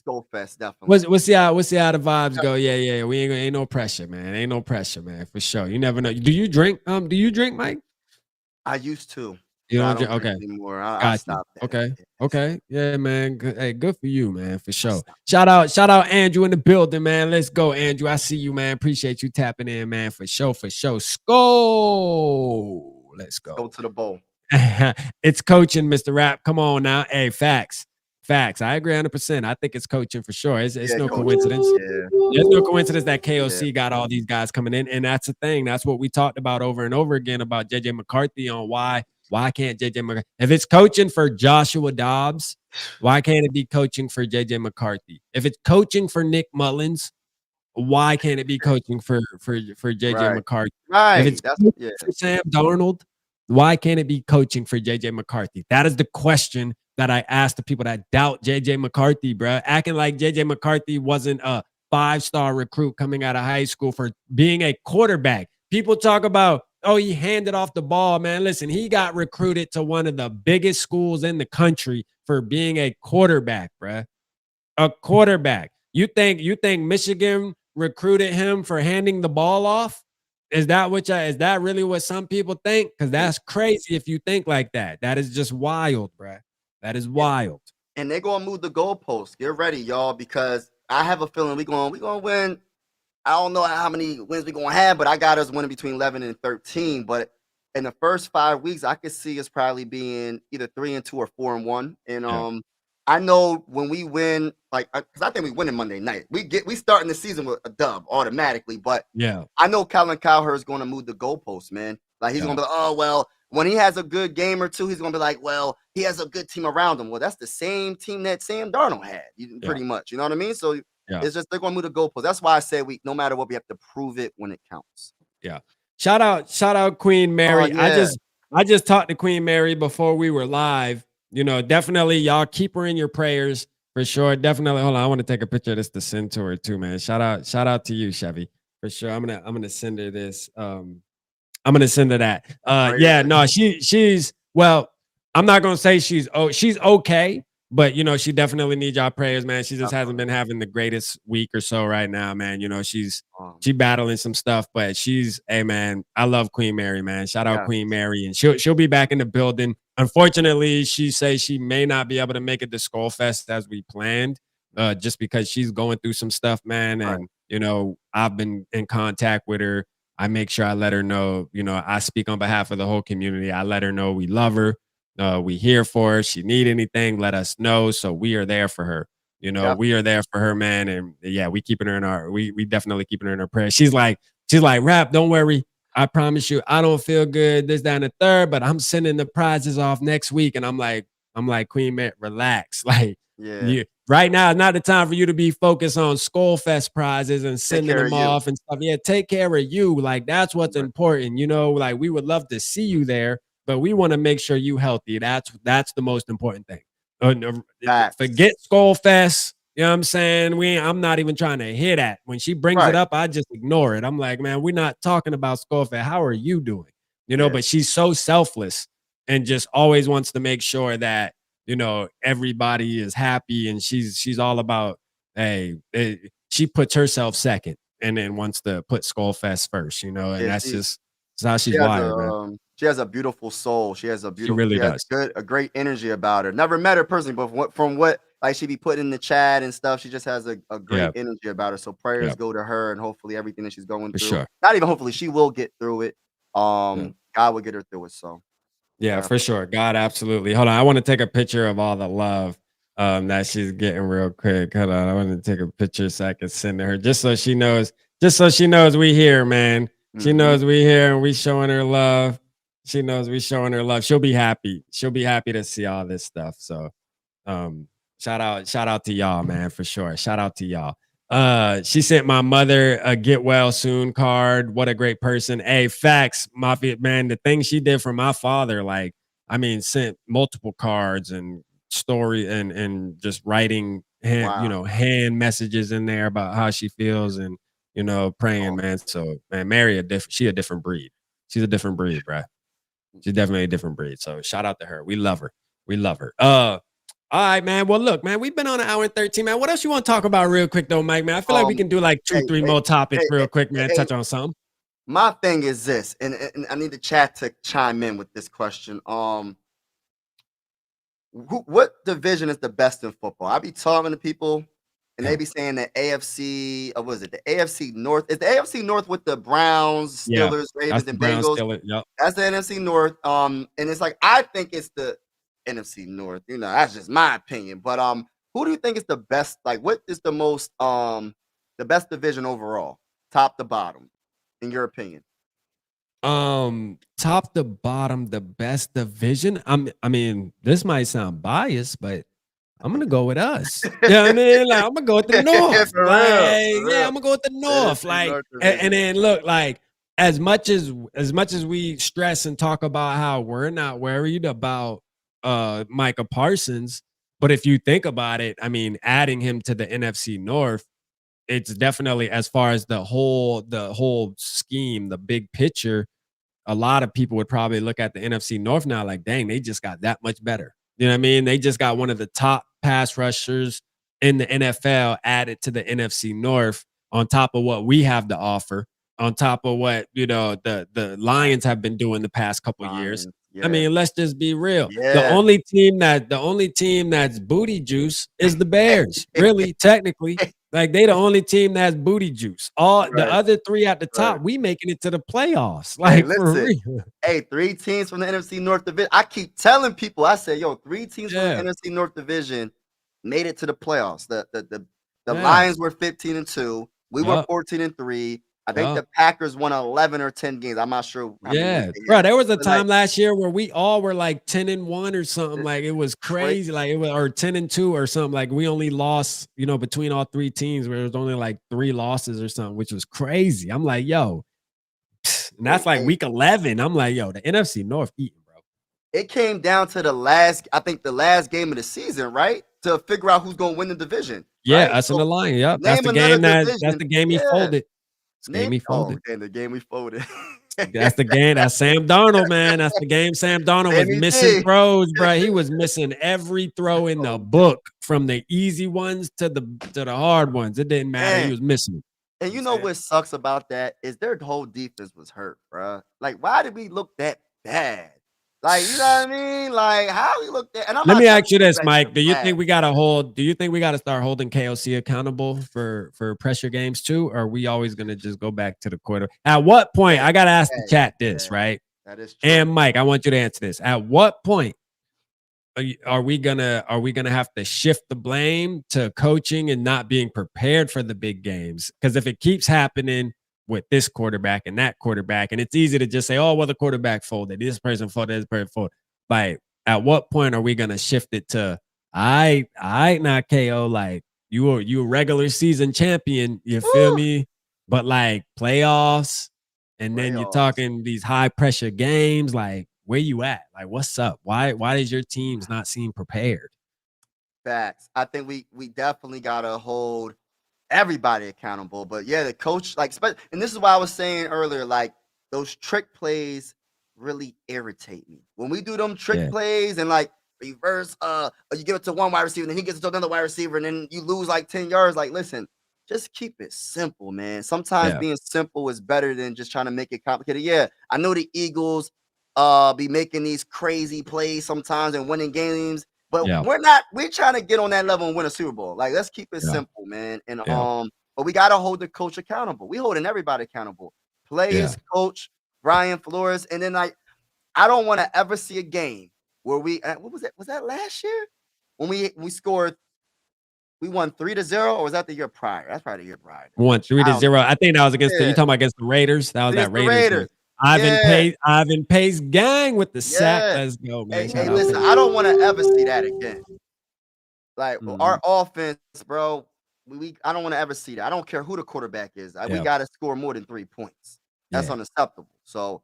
SKOL Fest, definitely. We'll see how the vibes go. Yeah. We ain't no pressure, man. Ain't no pressure, man, for sure. You never know. Do you drink? Do you drink, Mike? I used to. You don't drink? Okay. Anymore. I stopped that. Okay. Yeah, man. Good for you, man, for sure. Shout out Andrew in the building, man. Let's go, Andrew. I see you, man. Appreciate you tapping in, man, for sure. SKOL. Let's go. Go to the bowl. It's coaching, Mr. Rap. Come on now. Hey, facts. I agree 100%. I think it's coaching for sure. It's no coincidence. Yeah. There's no coincidence that KOC got all these guys coming in. And that's the thing. That's what we talked about over and over again about JJ McCarthy on why can't JJ McCarthy? If it's coaching for Joshua Dobbs, why can't it be coaching for JJ McCarthy? If it's coaching for Nick Mullins, why can't it be coaching for JJ McCarthy? Right. If it's for Sam Darnold, why can't it be coaching for JJ McCarthy? That is the question that I asked the people that doubt JJ McCarthy, bro. Acting like JJ McCarthy wasn't a 5-star recruit coming out of high school for being a quarterback. People talk about, oh, he handed off the ball, man. Listen, he got recruited to one of the biggest schools in the country for being a quarterback, bro. A quarterback. You think Michigan recruited him for handing the ball off? Is that really what some people think? Because that's crazy if you think like that. That is just wild, bro. That is wild. And they're gonna move the goalposts. Get ready, y'all, because I have a feeling we're gonna win. I don't know how many wins we're gonna have, but I got us winning between 11 and 13. But in the first 5 weeks, I could see us probably being either 3-2 or 4-1. And I know when we win, like, because I think we win in Monday night. We starting the season with a dub automatically, but Yeah. I know Colin Cowherd is going to move the goalposts, man. Like, he's going to be like, oh, well, when he has a good game or two, he's going to be like, well, he has a good team around him. Well, that's the same team that Sam Darnold had, pretty much. You know what I mean? So it's just they're going to move the goalposts. That's why I say no matter what, we have to prove it when it counts. Yeah. Shout out Queen Mary. Yeah. I just talked to Queen Mary before we were live. You know, definitely y'all keep her in your prayers for sure. Definitely. Hold on. I want to take a picture of this to send to her too, man. Shout out to you, Chevy. For sure. I'm gonna send her this. I'm gonna send her that. Yeah, no, she's well, I'm not gonna say she's okay, but you know, she definitely needs y'all prayers, man. She just hasn't been having the greatest week or so right now, man. You know, she battling some stuff, but hey man, I love Queen Mary, man. Shout out Queen Mary, and she'll be back in the building. Unfortunately, she says she may not be able to make it to SKOL Fest as we planned, just because she's going through some stuff, man. And you know, I've been in contact with her. I make sure I let her know, you know, I speak on behalf of the whole community. I let her know we love her. We here for her. She need anything, let us know. So we are there for her. You know, we are there for her, man. And yeah, we keeping her in we definitely keeping her in our prayers. She's like, Rap, don't worry. I promise you, I don't feel good, this, that, and the third, but I'm sending the prizes off next week. And I'm like, Queen Mary, relax. Like, right now is not the time for you to be focused on SKOL Fest prizes and sending them off and stuff. Yeah, take care of you. Like, that's what's important. You know, like, we would love to see you there, but we want to make sure you healthy. That's the most important thing. Forget SKOL Fest. You know what I'm saying? I'm not even trying to hear that. When she brings it up, I just ignore it. I'm like, man, we're not talking about SKOL Fest. How are you doing? You know, but she's so selfless and just always wants to make sure that, you know, everybody is happy, and she's all about, she puts herself second and then wants to put SKOL Fest first, you know, and that's how she's wired, man. She has a beautiful soul. She has a beautiful, she really does. A great energy about her. Never met her personally, but from what like she be putting in the chat and stuff, she just has a great energy about her. So prayers go to her, and hopefully everything that she's going through. Sure. Not even hopefully, she will get through it. God will get her through it. So yeah, for sure. God, absolutely. Hold on. I want to take a picture of all the love that she's getting real quick. Hold on. I want to take a picture so I can send to her just so she knows we here, man. She knows we here and we showing her love. She knows we showing her love. She'll be happy. She'll be happy to see all this stuff. So shout out to y'all, man, for sure. Shout out to y'all. She sent my mother a get well soon card. What a great person. Hey, facts, Mafia, man. The thing she did for my father, like, I mean, sent multiple cards and story and just writing hand messages in there about how she feels and, you know, praying, man. So, man, Mary, she a different breed. She's a different breed, bro. She's definitely a different breed. So shout out to her. We love her. We love her. All right, man. Well, look, man, we've been on an hour and 13, man. What else you want to talk about real quick, though, Mike, man? I feel like we can do like three more topics real quick, man. Touch on something. My thing is this, and I need the chat to chime in with this question. What division is the best in football? I be talking to people, and they be saying that AFC, what is it? The AFC North. Is the AFC North with the Browns, Steelers, Ravens, and Bengals? That's the NFC North. And it's like, I think it's the NFC North. You know, that's just my opinion. But who do you think is the best? Like, what is the most the best division overall, top to bottom, in your opinion? Top to bottom, the best division. I mean, this might sound biased, but I'm gonna go with us. You know what I mean? Like, I'm gonna go with the North. I'm gonna go with the North. Like, and then look, like, as much as we stress and talk about how we're not worried about Micah Parsons, but if you think about it, I mean, adding him to the NFC North, it's definitely, as far as the whole scheme, the big picture, a lot of people would probably look at the NFC North now like, dang, they just got that much better. You know what I mean? They just got one of the top pass rushers in the NFL added to the NFC North, on top of what we have to offer, on top of what, you know, the Lions have been doing the past couple years. I mean, let's just be real. The only team that's booty juice is the Bears. Really, technically. Like, they the only team that's booty juice. The other three at the top, we making it to the playoffs. Like, for real. Hey, 3 teams from the NFC North division. I keep telling people, I say, yo, 3 teams from the NFC North division made it to the playoffs. The Yeah. Lions were 15-2. We were Yup. 14-3. I think Yup. the Packers won 11 or 10 games. I'm not sure how many wins Yeah, they bro. had. There was a But, time last year where we all were like 10-1 or something. It's Like it was crazy. Like it was or 10-2 or something. Like we only lost, between all three teams where it was only like 3 losses or something, which was crazy. I'm like, yo, and that's like week 11. I'm like, yo, the NFC North eating, bro. It came down to the last game of the season, right? To figure out who's going to win the division. Yeah, right? us in the line. Yep. That's Name the another game that's division. the game he folded. Name Game he folded. the game we folded. That's the game. That's Sam Darnold, man. That's the game. Sam Darnold was Sammy missing D. throws, bro. He was missing every throw in the book, from the easy ones to the hard ones. It didn't matter. Man. He was missing them. And you know what sucks about that is their whole defense was hurt, bro. Like, why did we look that bad? Like, you know what I mean? Like, how we look that? And Let me ask you this, Mike. Do you think we gotta start holding KOC accountable for pressure games too? Or are we always gonna just go back to the quarter? At what point? I gotta ask the chat this, right? That is true. And Mike, I want you to answer this. At what point are we gonna have to shift the blame to coaching and not being prepared for the big games? Because if it keeps happening with this quarterback and that quarterback, and it's easy to just say, oh, well, the quarterback folded, this person folded, this person folded. Like, at what point are we gonna shift it to I not KO, like you a regular season champion, you feel me? But like playoffs, and then you're talking these high pressure games, like where you at? Like, what's up? Why does your teams not seem prepared? Facts. I think we definitely gotta hold everybody accountable. But yeah, the coach, like, and this is why I was saying earlier, like those trick plays really irritate me. When we do them trick plays and like reverse, you give it to one wide receiver, and then he gets it to another wide receiver, and then you lose like 10 yards. Like, listen, just keep it simple, man. Sometimes being simple is better than just trying to make it complicated. Yeah, I know the Eagles be making these crazy plays sometimes and winning games, but we're trying to get on that level and win a Super Bowl. Like, let's keep it simple, man. And but we gotta hold the coach accountable. We holding everybody accountable. Players, coach, Brian Flores, and then like I don't want to ever see a game where we what was that? Was that last year when we scored? We won 3-0, or was that the year prior? That's probably the year prior. We won 3-0. I think that was against you talking about against the Raiders. That was that Raiders. Ivan Pace gang with the sack. Let's go, man. Hey, listen, I don't want to ever see that again. Like our offense, bro. I don't want to ever see that. I don't care who the quarterback is. We got to score more than 3 points. That's unacceptable. So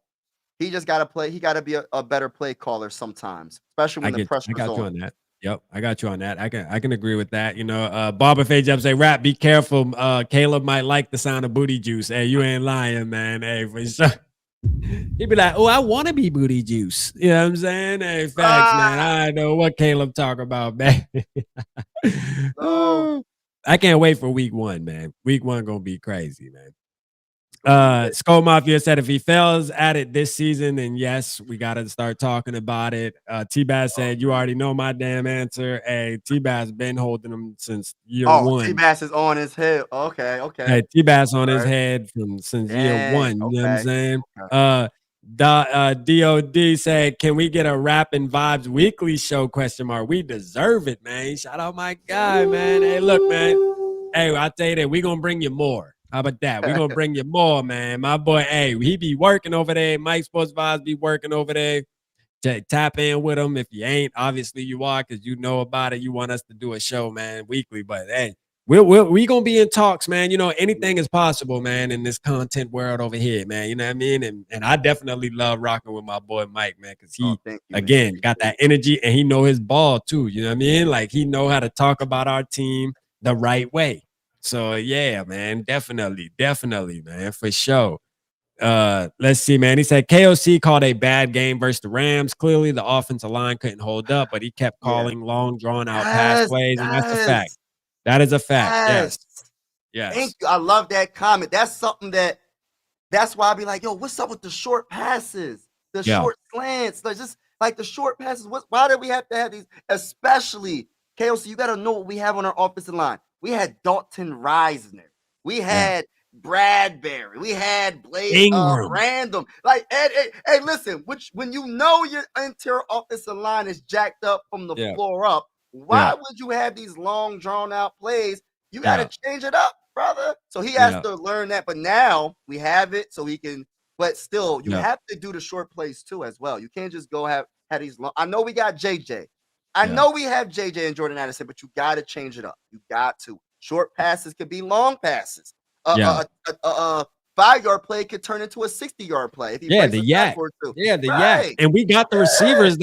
he just got to play. He got to be a better play caller sometimes, especially when the pressure is on. You on that. Yep, I got you on that. I can agree with that. Boba Fage up say, "Rap, be careful. Caleb might like the sound of booty juice." Hey, you ain't lying, man. Hey, for sure. He'd be like, "Oh, I want to be booty juice." You know what I'm saying? Hey, facts, man. I know what Caleb talk about, man. I can't wait for week 1, man. Week 1 gonna be crazy, man. SKOL Mafia said if he fails at it this season, then yes, we got to start talking about it. T-Bass said, you already know my damn answer. Hey, T-Bass been holding him since year 1. T-Bass is on his head. Okay. Hey, T-Bass on his head since year 1. You know what I'm saying? DOD said, can we get a Rapping Vibes weekly show? ? We deserve it, man. Shout out my guy, man. Hey, look, man. Hey, I'll tell you that we're going to bring you more. How about that? We're going to bring you more, man. My boy, hey, he be working over there. Mike Sports Vibes be working over there. Tap in with him. If you ain't, obviously you are because you know about it. You want us to do a show, man, weekly. But, hey, we going to be in talks, man. Anything is possible, man, in this content world over here, man. You know what I mean? And I definitely love rocking with my boy Mike, man, because he, again, got that energy and he know his ball, too. You know what I mean? Like, he know how to talk about our team the right way. So yeah, man, definitely, man, for sure. Let's see, man. He said KOC called a bad game versus the Rams. Clearly, the offensive line couldn't hold up, but he kept calling long, drawn out pass plays, and that's a fact. That is a fact. Yes. Thank you. I love that comment. That's something that's why I be like, yo, what's up with the short passes, the short slants, just like the short passes? Why do we have to have these? Especially KOC, you got to know what we have on our offensive line. We had Dalton Reisner. We had Bradbury. We had Blake Random. Like, hey, listen, when you know your interior offensive line is jacked up from the floor up, Why would you have these long, drawn out plays? You got to change it up, brother. So he has to learn that. But now we have it so he can, but still, you have to do the short plays too as well. You can't just go have these long. I know we got JJ. I know we have JJ and Jordan Addison, but you got to change it up. You got to. Short passes could be long passes. 5-yard play could turn into a 60-yard play. If he the yak. Yak. And we got the receivers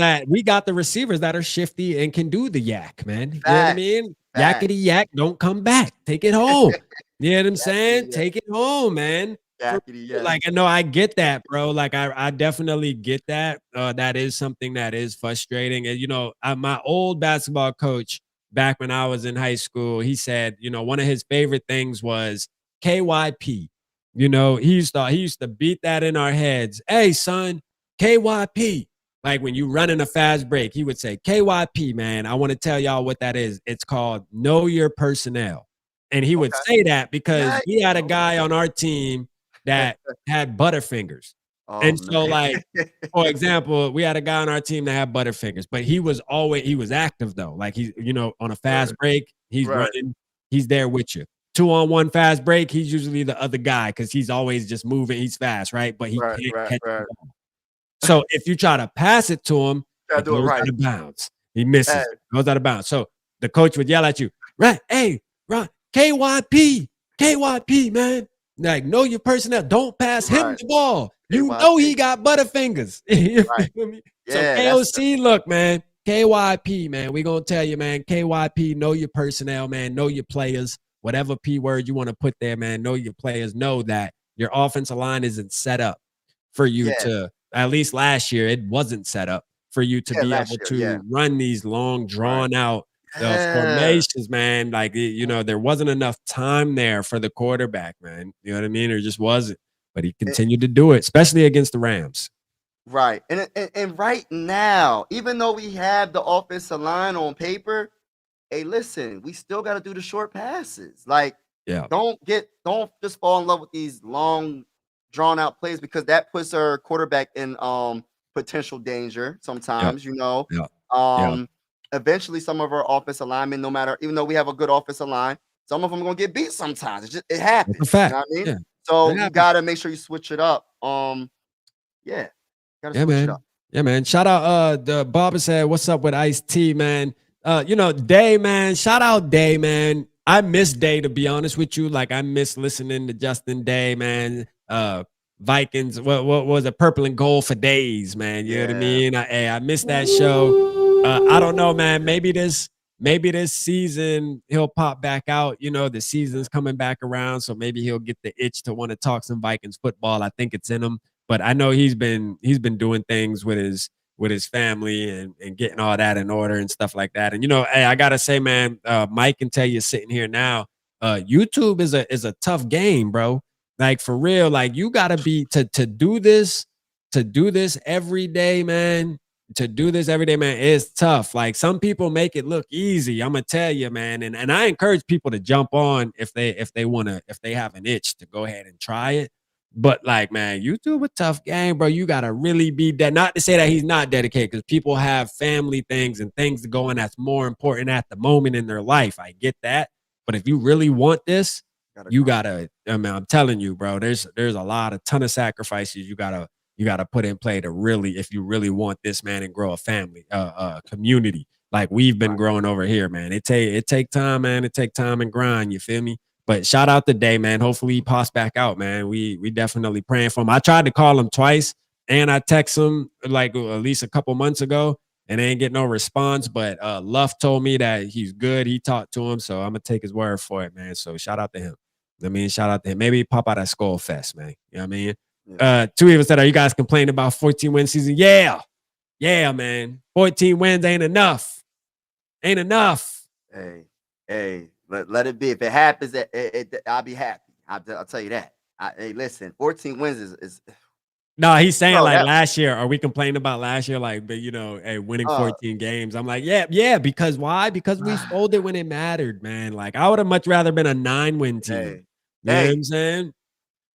that are shifty and can do the yak, man. You know what I mean? Yakety yak, don't come back. Take it home. You know what I'm saying? Take it home, man. Like, I know I get that, bro. Like, I definitely get that. That is something that is frustrating. And, you know, my old basketball coach back when I was in high school, he said, you know, one of his favorite things was KYP. You know, he used to beat that in our heads. Hey, son, KYP. Like when you run in a fast break, he would say, KYP, man. I want to tell y'all what that is. It's called Know Your Personnel. And he would say that because we had a guy on our team that had butterfingers. And so, like, for example, we had a guy on our team that had butterfingers, but he was active though. Like he's, you know, on a fast break, he's running, he's there with you. 2-on-1 fast break, he's usually the other guy because he's always just moving. He's fast, right? But he can't catch the ball. So if you try to pass it to him, it goes out of bounds. He misses. Goes out of bounds. So the coach would yell at you, right? Hey, Ron, KYP, man. Like, know your personnel. Don't pass him the ball. You know he got butterfingers. You feel me? So KOC, look, man. KYP, man. We gonna tell you, man. KYP, know your personnel, man. Know your players. Whatever P word you want to put there, man. Know your players. Know that your offensive line isn't set up for you to. At least last year, it wasn't set up for you to be able to run these long, drawn out formations, man. Like, you know, there wasn't enough time there for the quarterback, man. You know what I mean? There just wasn't. But he continued to do it, especially against the Rams. Right. And right now, even though we have the offensive line on paper, hey, listen, we still got to do the short passes. Like, don't just fall in love with these long, drawn out plays because that puts our quarterback in potential danger sometimes, you know. Eventually some of our offensive linemen, no matter, even though we have a good offensive line, some of them are gonna get beat sometimes. It happens. It's a fact. You know what I mean? So you gotta make sure you switch it up. Gotta switch it up. Yeah, man. Shout out the Barber said, what's up with Ice-T, man? You know, Day, man. Shout out Day, man. I miss Day, to be honest with you. Like, I miss listening to Justin Day, man. Vikings, what was it? Purple and Gold for days, man. You know what I mean? I miss that show. I don't know, man. Maybe this season he'll pop back out. You know, the season's coming back around, so maybe he'll get the itch to want to talk some Vikings football. I think it's in him, but I know he's been doing things with his family and getting all that in order and stuff like that. And you know, hey, I gotta say, man, Mike can tell you sitting here now, YouTube is a tough game, bro. Like, for real, like, you gotta be to do this every day, man. To do this every day, man, is tough. Like, some people make it look easy. I'm gonna tell you, man. And I encourage people to jump on if they have an itch to go ahead and try it. But like, man, YouTube a tough game, bro. You gotta really be dead. Not to say that he's not dedicated, because people have family things and things going that's more important at the moment in their life. I get that. But if you really want this, you gotta, I mean, I'm telling you, bro, there's a ton of sacrifices you gotta put in play to really, if you really want this, man, and grow a family, community like we've been growing over here, man. It take time, man. It take time and grind. You feel me? But shout out to Day, man. Hopefully he pops back out, man. We definitely praying for him. I tried to call him twice, and I text him like at least a couple months ago, and I ain't get no response. But Luff told me that he's good. He talked to him, so I'm gonna take his word for it, man. So shout out to him. I mean, shout out to him. Maybe he pop out at SKOL Fest, man. You know what I mean? Two of us said, are you guys complaining about 14-win season? Yeah, man. 14 wins ain't enough. Hey, let it be. If it happens, I'll be happy. I'll tell you that. Hey, listen, 14 wins is. No, he's saying last year. Are we complaining about last year? Like, but you know, hey, winning 14 games. I'm like, yeah. Because why? Because we folded when it mattered, man. Like, I would have much rather been a 9-win team. You know what I'm saying?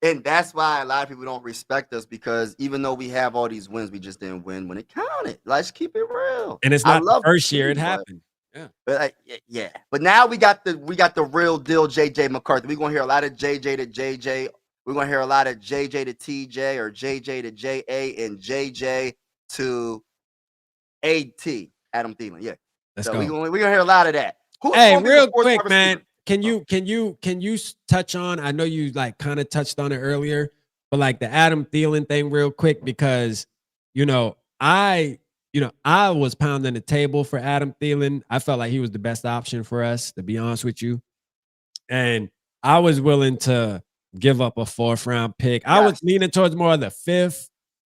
And that's why a lot of people don't respect us, because even though we have all these wins, we just didn't win when it counted. Let's keep it real. And it's not the first year it happened. Yeah. But yeah. But now we got the real deal JJ McCarthy. We're gonna hear a lot of JJ to JJ. We're gonna hear a lot of JJ to TJ or JJ to JA and JJ to AT, Adam Thielen. Yeah. Let's So go. we're gonna hear a lot of that. Who's Hey, gonna be the real fourth quick, wide man. receiver? Can you touch on? I know you like kind of touched on it earlier, but like the Adam Thielen thing, real quick, because I was pounding the table for Adam Thielen. I felt like he was the best option for us, to be honest with you, and I was willing to give up a 4th round pick. I was leaning towards more of the 5th.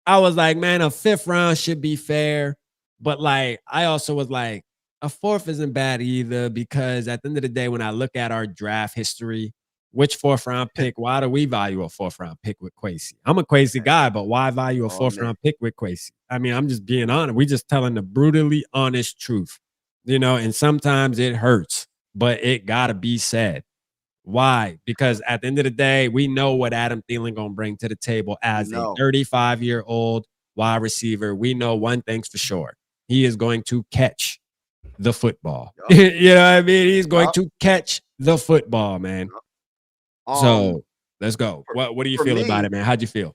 I was like, man, a 5th round should be fair, but like I also was like, a 4th isn't bad either, because at the end of the day, when I look at our draft history, which 4th round pick, why do we value a 4th round pick with Kwesi? I'm a Kwesi guy, but why value a 4th round pick with Kwesi? I mean, I'm just being honest. We just telling the brutally honest truth, and sometimes it hurts, but it gotta be said. Why? Because at the end of the day, we know what Adam Thielen gonna bring to the table as a 35-year-old wide receiver. We know one thing's for sure. He is going to catch the football. You know what I mean? He's going to catch the football, man. So let's go. What do you feel about it, man? How'd you feel?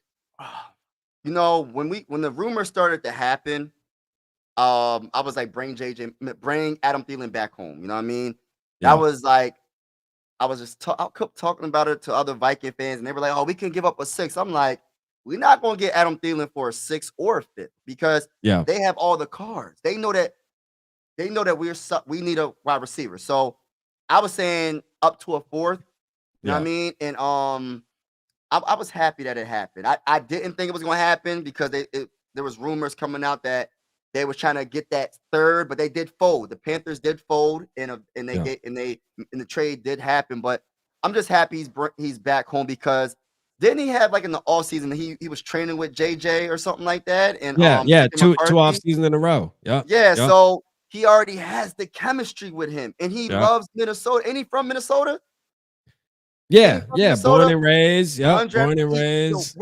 When the rumors started to happen, I was like, bring Adam Thielen back home. You know what I mean? Yeah. That was like, I was just I kept talking about it to other Viking fans, and they were like, "Oh, we can give up a 6." I'm like, we're not going to get Adam Thielen for a 6 or a 5th because they have all the cards. They know that we need a wide receiver. So I was saying up to a 4th. You know what I mean? And I was happy that it happened. I didn't think it was going to happen because there was rumors coming out that they was trying to get that 3rd, but they did fold. The Panthers did fold, and the trade did happen. But I'm just happy he's back home because didn't he have like in the off season he was training with JJ or something like that? And two off seasons in a row. So he already has the chemistry with him, and he loves Minnesota. Ain't he from Minnesota? Born and raised. Born and raised.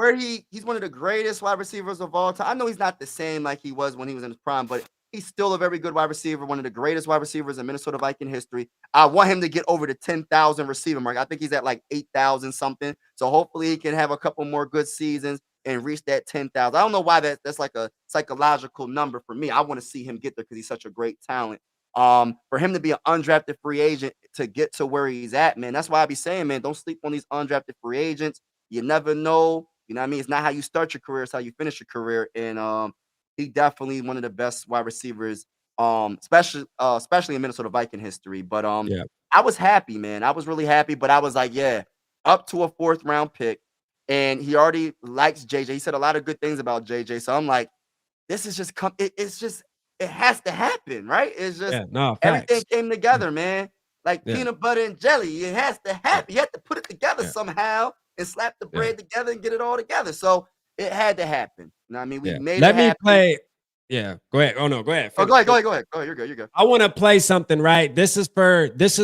He's one of the greatest wide receivers of all time. I know he's not the same like he was when he was in his prime, but he's still a very good wide receiver, one of the greatest wide receivers in Minnesota Viking history. I want him to get over the 10,000 receiving mark. I think he's at like 8,000 something. So hopefully he can have a couple more good seasons and reach that 10,000. I don't know why that's like a psychological number for me. I want to see him get there because he's such a great talent. For him to be an undrafted free agent to get to where he's at, man, that's why I be saying, man, don't sleep on these undrafted free agents. You never know. You know what I mean? It's not how you start your career, it's how you finish your career. And he definitely one of the best wide receivers, especially in Minnesota Viking history. But I was happy, man. I was really happy, but I was like, up to a 4th round pick. And he already likes JJ. He said a lot of good things about JJ. So I'm like, this is just it has to happen, right? It's just everything came together, man. Like peanut butter and jelly. It has to happen. You have to put it together somehow and slap the bread together and get it all together. So it had to happen. You know what I mean? We made it happen. Let me play. Yeah, go ahead. Oh no, go ahead. Go ahead. You're good. You're good. I want to play something, right? This is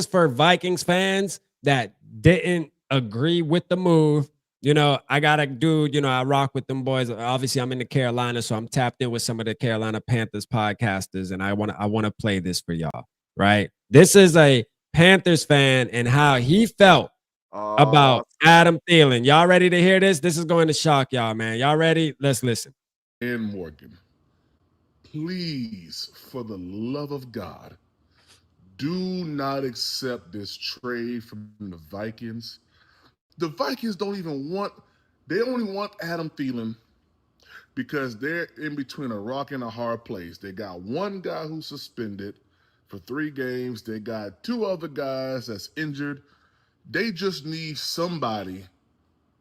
for Vikings fans that didn't agree with the move. I got a dude, I rock with them boys. Obviously, I'm in the Carolina, so I'm tapped in with some of the Carolina Panthers podcasters, and I want to play this for y'all, right? This is a Panthers fan and how he felt about Adam Thielen. Y'all ready to hear this? This is going to shock y'all, man. Y'all ready? Let's listen. And Morgan, please, for the love of God, do not accept this trade from the Vikings. The Vikings they only want Adam Thielen because they're in between a rock and a hard place. They got one guy who's suspended for 3 games. They got 2 other guys that's injured. They just need somebody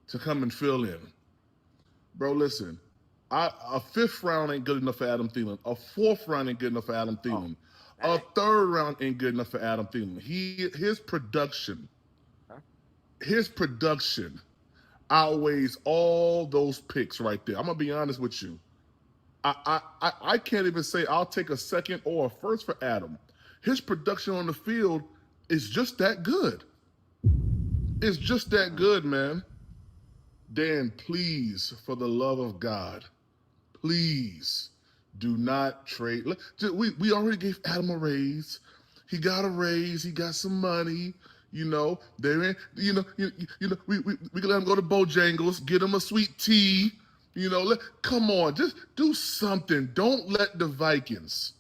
to come and fill in. Bro, listen, a 5th round ain't good enough for Adam Thielen. A 4th round ain't good enough for Adam Thielen. A 3rd round ain't good enough for Adam Thielen. His production outweighs all those picks right there. I'm gonna be honest with you. I can't even say I'll take a 2nd or a 1st for Adam. His production on the field is just that good. It's just that good, man. Dan, please, for the love of God, please do not trade. We already gave Adam a raise. He got a raise. He got some money. You know, they're in. We can let him go to Bojangles, get him a sweet tea. You know, come on, just do something. Don't let the Vikings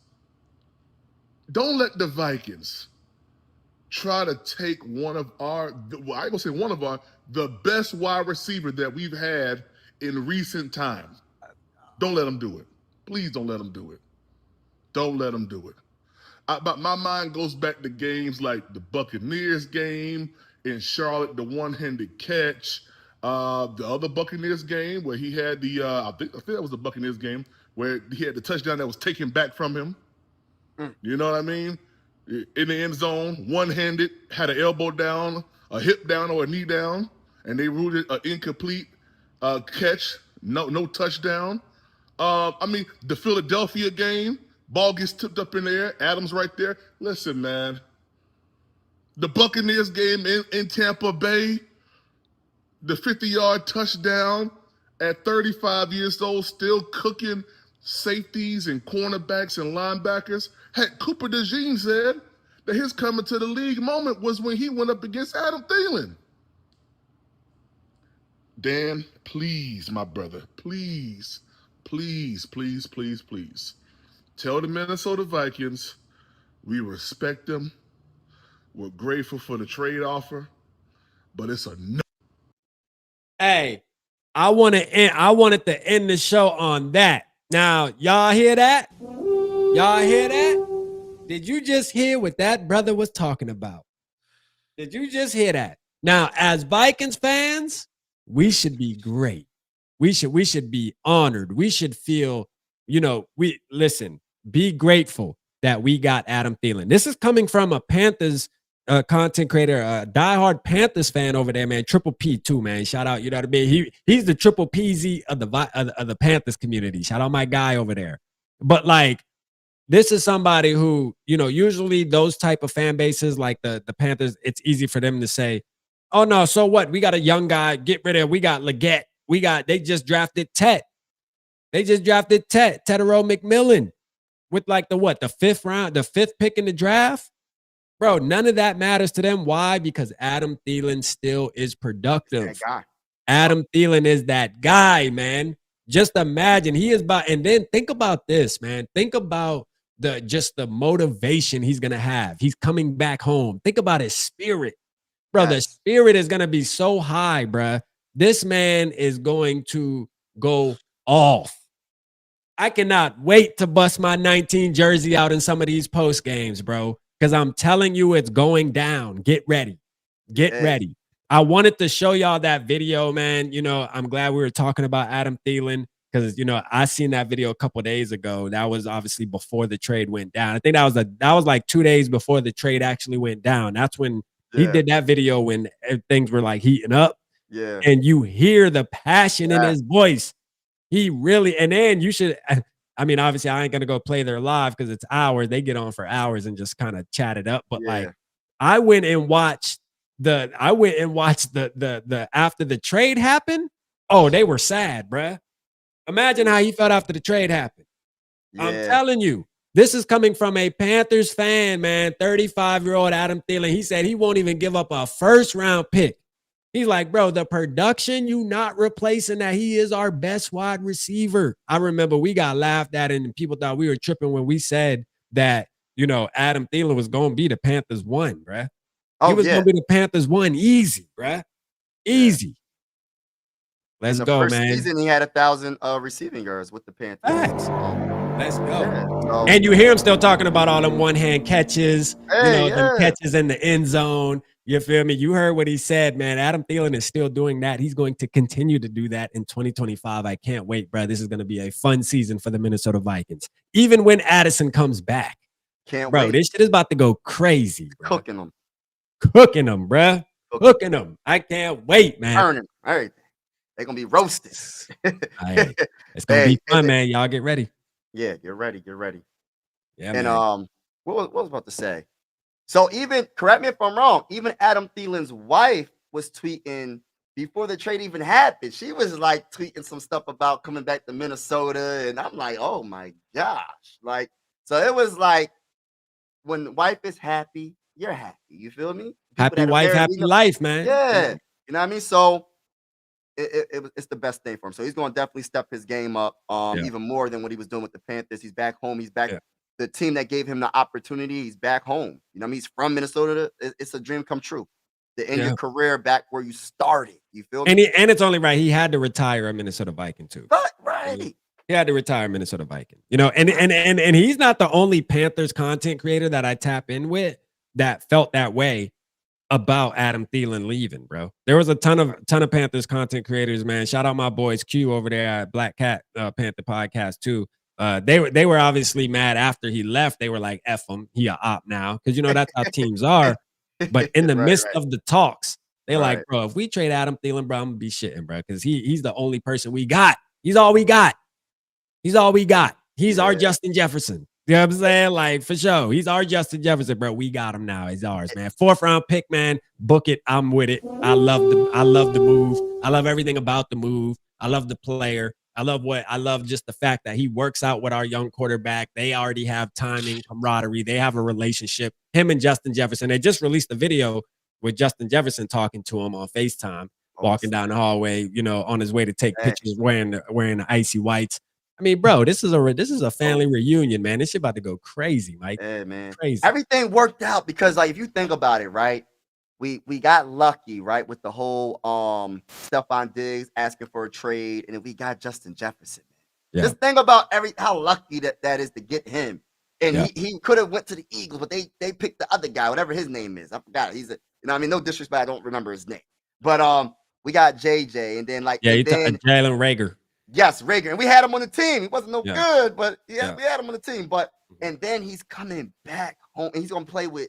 try to take one of our, well, I ain't gonna say one of our, the best wide receiver that we've had in recent times. Don't let them do it. Please don't let them do it. Don't let them do it. But my mind goes back to games like the Buccaneers game in Charlotte, the one-handed catch. The other Buccaneers game where he had the, I think that was the Buccaneers game where he had the touchdown that was taken back from him. You know what I mean? In the end zone, one-handed, had an elbow down, a hip down, or a knee down, and they ruled it an incomplete catch, no touchdown. I mean, the Philadelphia game, ball gets tipped up in the air, Adams right there. Listen, man, the Buccaneers game in Tampa Bay, the 50-yard touchdown at 35 years old, still cooking safeties and cornerbacks and linebackers. Heck, Cooper DeJean said that his coming to the league moment was when he went up against Adam Thielen. Dan, please, my brother, please, please, please, please, please, tell the Minnesota Vikings we respect them. We're grateful for the trade offer, but it's a no. Hey, I wanted to end the show on that. Now, y'all hear that? Y'all hear that? Did you just hear what that brother was talking about? Did you just hear that? Now, as Vikings fans, we should be great. We should be honored. We should feel, be grateful that we got Adam Thielen. This is coming from a Panthers content creator, a diehard Panthers fan over there, man. Triple P too, man. Shout out, you know what I mean? He's the Triple PZ of the Panthers community. Shout out my guy over there. But like, this is somebody who, usually those type of fan bases like the Panthers, it's easy for them to say, oh no, so what? We got a young guy, get rid of, we got Leggett. They just drafted Tet. Tedero McMillan with like the fifth pick in the draft. Bro, none of that matters to them. Why? Because Adam Thielen still is productive. Adam Thielen is that guy, man. Just imagine he is about, and then think about this, man. Think about the motivation he's gonna have. He's coming back home. Think about his spirit, bro. Yes. The spirit is gonna be so high, bro. This man is going to go off. I cannot wait to bust my 19 jersey out in some of these post games, bro. Because I'm telling you, it's going down. Get ready. Get ready. I wanted to show y'all that video, man. I'm glad we were talking about Adam Thielen because, I seen that video a couple days ago. That was obviously before the trade went down. I think that was like 2 days before the trade actually went down. That's when he did that video when things were like heating up. Yeah. And you hear the passion in his voice. He really, and then you should, I mean, obviously I ain't going to go play their live because it's hours. They get on for hours and just kind of chat it up. But like, I went and watched the after the trade happened. Oh, they were sad, bruh. Imagine how he felt after the trade happened. Yeah. I'm telling you, this is coming from a Panthers fan, man. 35-year-old Adam Thielen. He said he won't even give up a first-round pick. He's like, bro, the production, you not replacing that. He is our best wide receiver. I remember we got laughed at and people thought we were tripping when we said that, Adam Thielen was going to be the Panthers one, bruh. He was going to be the Panthers one easy, bruh. Easy. Let's go, man. First season, he had 1,000 receiving yards with the Panthers. Facts. Let's go. And you hear him still talking about all them one-hand catches, them catches in the end zone. You feel me? You heard what he said, man. Adam Thielen is still doing that. He's going to continue to do that in 2025. I can't wait, bro. This is going to be a fun season for the Minnesota Vikings. Even when Addison comes back. Can't wait. This shit is about to go crazy, bro. Cooking them, bro. Cooking them. I can't wait, man. Burning. All right. They're going to be roasted. Right. It's going to be fun, man. Y'all get ready. Yeah, get ready. Yeah, and man. What was I about to say? So even, correct me if I'm wrong, even Adam Thielen's wife was tweeting before the trade even happened. She was like tweeting some stuff about coming back to Minnesota. And I'm like, oh my gosh. Like, so it was like, when wife is happy, you're happy. You feel me? Happy wife, happy life, man. Yeah. You know what I mean? So it's the best thing for him. So he's going to definitely step his game up even more than what he was doing with the Panthers. He's back home. He's back. The team that gave him the opportunity, he's back home. You know what I mean? He's from Minnesota. It's a dream come true. To end your career back where you started. You feel me? And it's only right. He had to retire a Minnesota Viking too. Right. He had to retire a Minnesota Viking. You know, and he's not the only Panthers content creator that I tap in with that felt that way about Adam Thielen leaving, bro. There was a ton of Panthers content creators, man. Shout out my boys Q over there at Black Cat Panther Podcast too. They were obviously mad after he left. They were like, F him, he a op now. Because you know that's how teams are. But in the midst of the talks, they're like, bro, if we trade Adam Thielen, bro, I'm gonna be shitting, bro. Because he's the only person we got. He's all we got. He's all we got. He's our Justin Jefferson. You know what I'm saying? Like, for sure. He's our Justin Jefferson, bro. We got him now. He's ours, man. 4th round pick, man. Book it. I'm with it. I love the move. I love everything about the move. I love the player. I love just the fact that he works out with our young quarterback. They already have timing, camaraderie. They have a relationship. Him and Justin Jefferson. They just released a video with Justin Jefferson talking to him on FaceTime, walking down the hallway, you know, on his way to take pictures wearing the icy whites. I mean, bro, this is a family reunion, man. This shit about to go crazy, Mike. Yeah, man. Crazy. Everything worked out because, like, if you think about it, right? We got lucky, right, with the whole Stephon Diggs asking for a trade, and then we got Justin Jefferson. Man. Just think about how lucky that is to get him. And he could have went to the Eagles, but they picked the other guy, whatever his name is. I forgot. He's I mean, no disrespect, I don't remember his name. But we got JJ, and then Jalen Reagor. Yes, Reagor. And we had him on the team. He wasn't no good, but we had him on the team. But and then he's coming back home, and he's gonna play with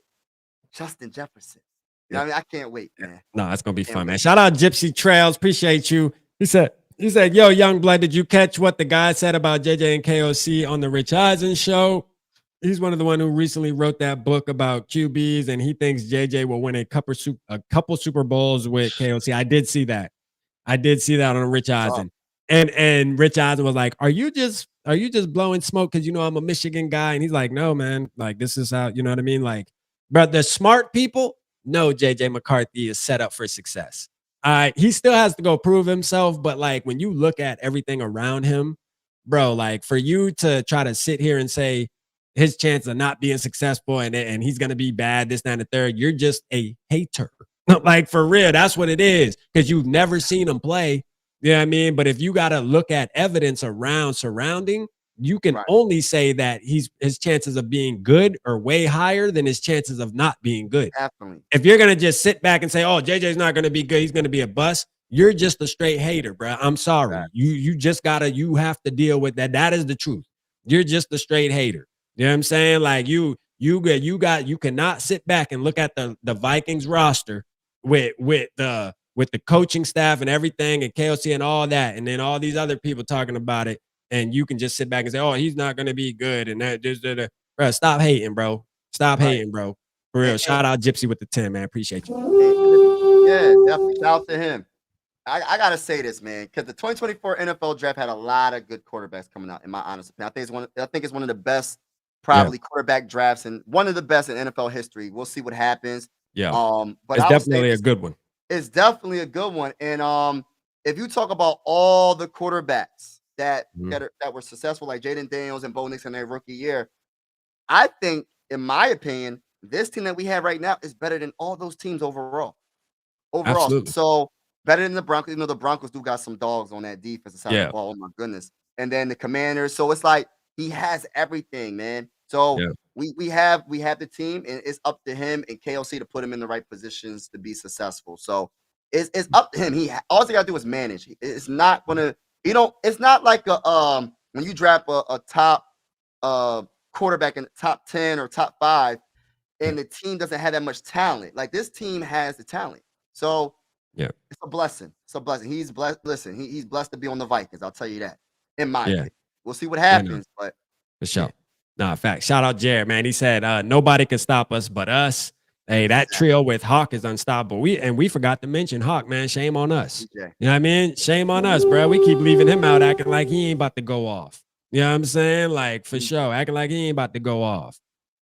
Justin Jefferson. You know what I mean? I can't wait, man. No, it's gonna be fun, man. Shout out Gypsy Trails. Appreciate you. He said, yo, young blood, did you catch what the guy said about JJ and KOC on the Rich Eisen show? He's one of the one who recently wrote that book about QBs, and he thinks JJ will win a couple Super Bowls with KOC. I did see that on Rich Eisen. And Rich Eisen was like, are you just blowing smoke because you know I'm a Michigan guy? And he's like, no, man, like this is how, you know what I mean? Like, but the smart people know JJ McCarthy is set up for success. He still has to go prove himself, but like when you look at everything around him, bro, like for you to try to sit here and say his chance of not being successful and he's gonna be bad, this, that, and the third, you're just a hater. Like for real, that's what it is, because you've never seen him play. You know what I mean? But if you got to look at evidence surrounding, you can only say that his chances of being good are way higher than his chances of not being good. Definitely. If you're going to just sit back and say, oh, JJ's not going to be good, he's going to be a bust, you're just a straight hater, bro. I'm sorry. Right. You have to deal with that. That is the truth. You're just a straight hater. You know what I'm saying? Like you cannot sit back and look at the Vikings roster with the coaching staff and everything and KOC and all that, and then all these other people talking about it, and you can just sit back and say, oh, he's not going to be good, and that, bro, stop hating, bro. Stop hating, bro. For real. Shout out Gypsy with the 10, man. Appreciate you. Yeah, definitely. Shout out to him. I got to say this, man, because the 2024 NFL draft had a lot of good quarterbacks coming out, in my honest opinion. I think it's one of the best, probably quarterback drafts, and one of the best in NFL history. We'll see what happens. Yeah. But it's definitely a good one. It's definitely a good one. And if you talk about all the quarterbacks that were successful, like Jaden Daniels and Bo Nix in their rookie year, I think, in my opinion, this team that we have right now is better than all those teams overall. Absolutely. So better than the Broncos. You know, the Broncos do got some dogs on that defensive side of the ball. Oh my goodness. And then the Commanders. So it's like he has everything, man. So we have the team, and it's up to him and KOC to put him in the right positions to be successful. So it's up to him. All he got to do is manage. It's not gonna, it's not like when you draft a top quarterback in the top 10 or top 5, and the team doesn't have that much talent. Like this team has the talent. So it's a blessing. It's a blessing. He's blessed. Listen, he's blessed to be on the Vikings. I'll tell you that. In my opinion. We'll see what happens, but for sure. Nah, fact. Shout out Jared, man. He said nobody can stop us but us. Hey, that trio with Hawk is unstoppable. We forgot to mention Hawk, man. Shame on us. You know what I mean? Shame on us, bro. We keep leaving him out, acting like he ain't about to go off. You know what I'm saying? Like, for sure, acting like he ain't about to go off.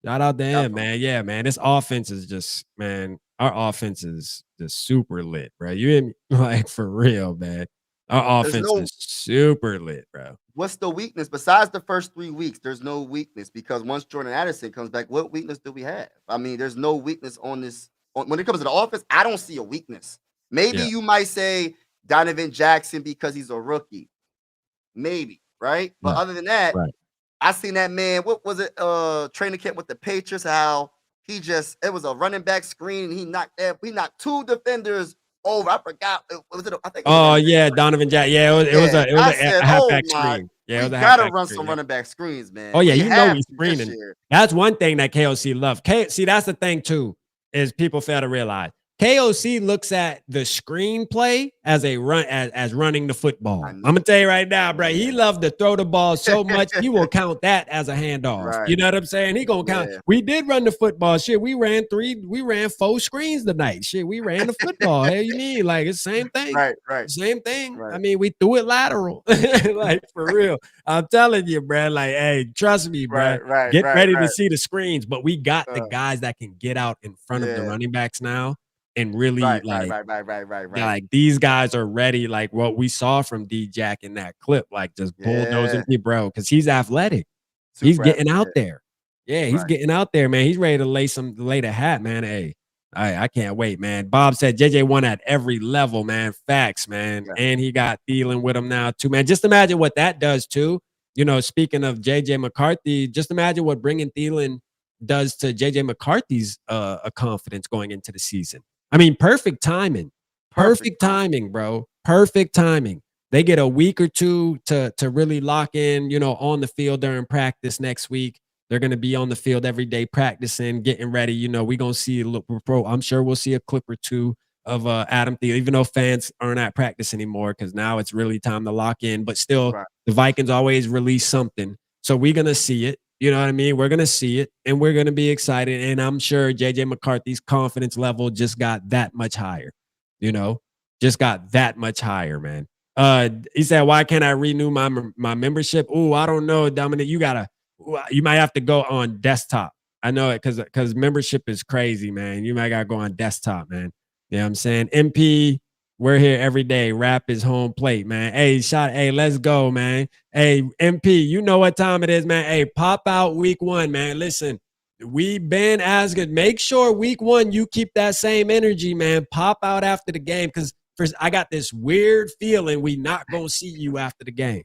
Shout out to him, man. Yeah, man. This offense is just, man, our offense is just super lit, bro. You hear me? Like, for real, man. Our offense is super lit, bro. What's the weakness? Besides the first 3 weeks, there's no weakness because once Jordan Addison comes back, what weakness do we have? I mean, there's no weakness on this. When it comes to the offense, I don't see a weakness. Maybe you might say Donovan Jackson because he's a rookie. Maybe, right? But other than that, I seen that man. What was it? Training camp with the Patriots. How it was a running back screen. And he knocked 2 defenders over. I forgot. Was it? I think. Oh yeah, Donovan Jackson. Yeah, it was a halfback screen. Yeah, we gotta run some running back screens, man. Oh yeah, you know he's screening. That's one thing that KOC loves. See, that's the thing too, is people fail to realize. KOC looks at the screenplay as as running the football. I'm gonna tell you right now, bro. He loved to throw the ball so much he will count that as a handoff. Right. You know what I'm saying? He gonna count. Yeah. We did run the football. Shit, we ran 4 screens tonight. Shit, we ran the football. Hell, you mean like it's the same thing? Right. Same thing. Right. I mean, we threw it lateral. Like for real. I'm telling you, bro. Like, hey, trust me, bro. Get ready to see the screens. But we got the guys that can get out in front of the running backs now. And really, like these guys are ready. Like what we saw from D-Jack in that clip, like just bulldozing people, bro, because he's athletic. He's getting out there. Yeah, he's getting out there, man. He's ready to lay the hat, man. Hey, I can't wait, man. Bob said JJ won at every level, man. Facts, man. And he got Thielen with him now too, man. Just imagine what that does too. You know, speaking of JJ McCarthy, just imagine what bringing Thielen does to JJ McCarthy's confidence going into the season. I mean, perfect timing. Perfect timing, bro. Perfect timing. They get a week or two to really lock in, you know, on the field during practice next week. They're going to be on the field every day practicing, getting ready. You know, we're going to see I'm sure we'll see a clip or two of Adam Thielen, even though fans aren't at practice anymore because now it's really time to lock in. But still, the Vikings always release something. So we're going to see it. You know what I mean? We're going to see it, and we're going to be excited. And I'm sure J.J. McCarthy's confidence level just got that much higher, you know? Just got that much higher, man. He said, why can't I renew my membership? Oh, I don't know, Dominic. You might have to go on desktop. I know it because membership is crazy, man. You might got to go on desktop, man. You know what I'm saying? MP, we're here every day. Rap is home plate, man. Hey, let's go, man. Hey, MP, you know what time it is, man. Hey, pop out week 1, man. Listen, we've been asking. Make sure week 1 you keep that same energy, man. Pop out after the game because I got this weird feeling we not going to see you after the game.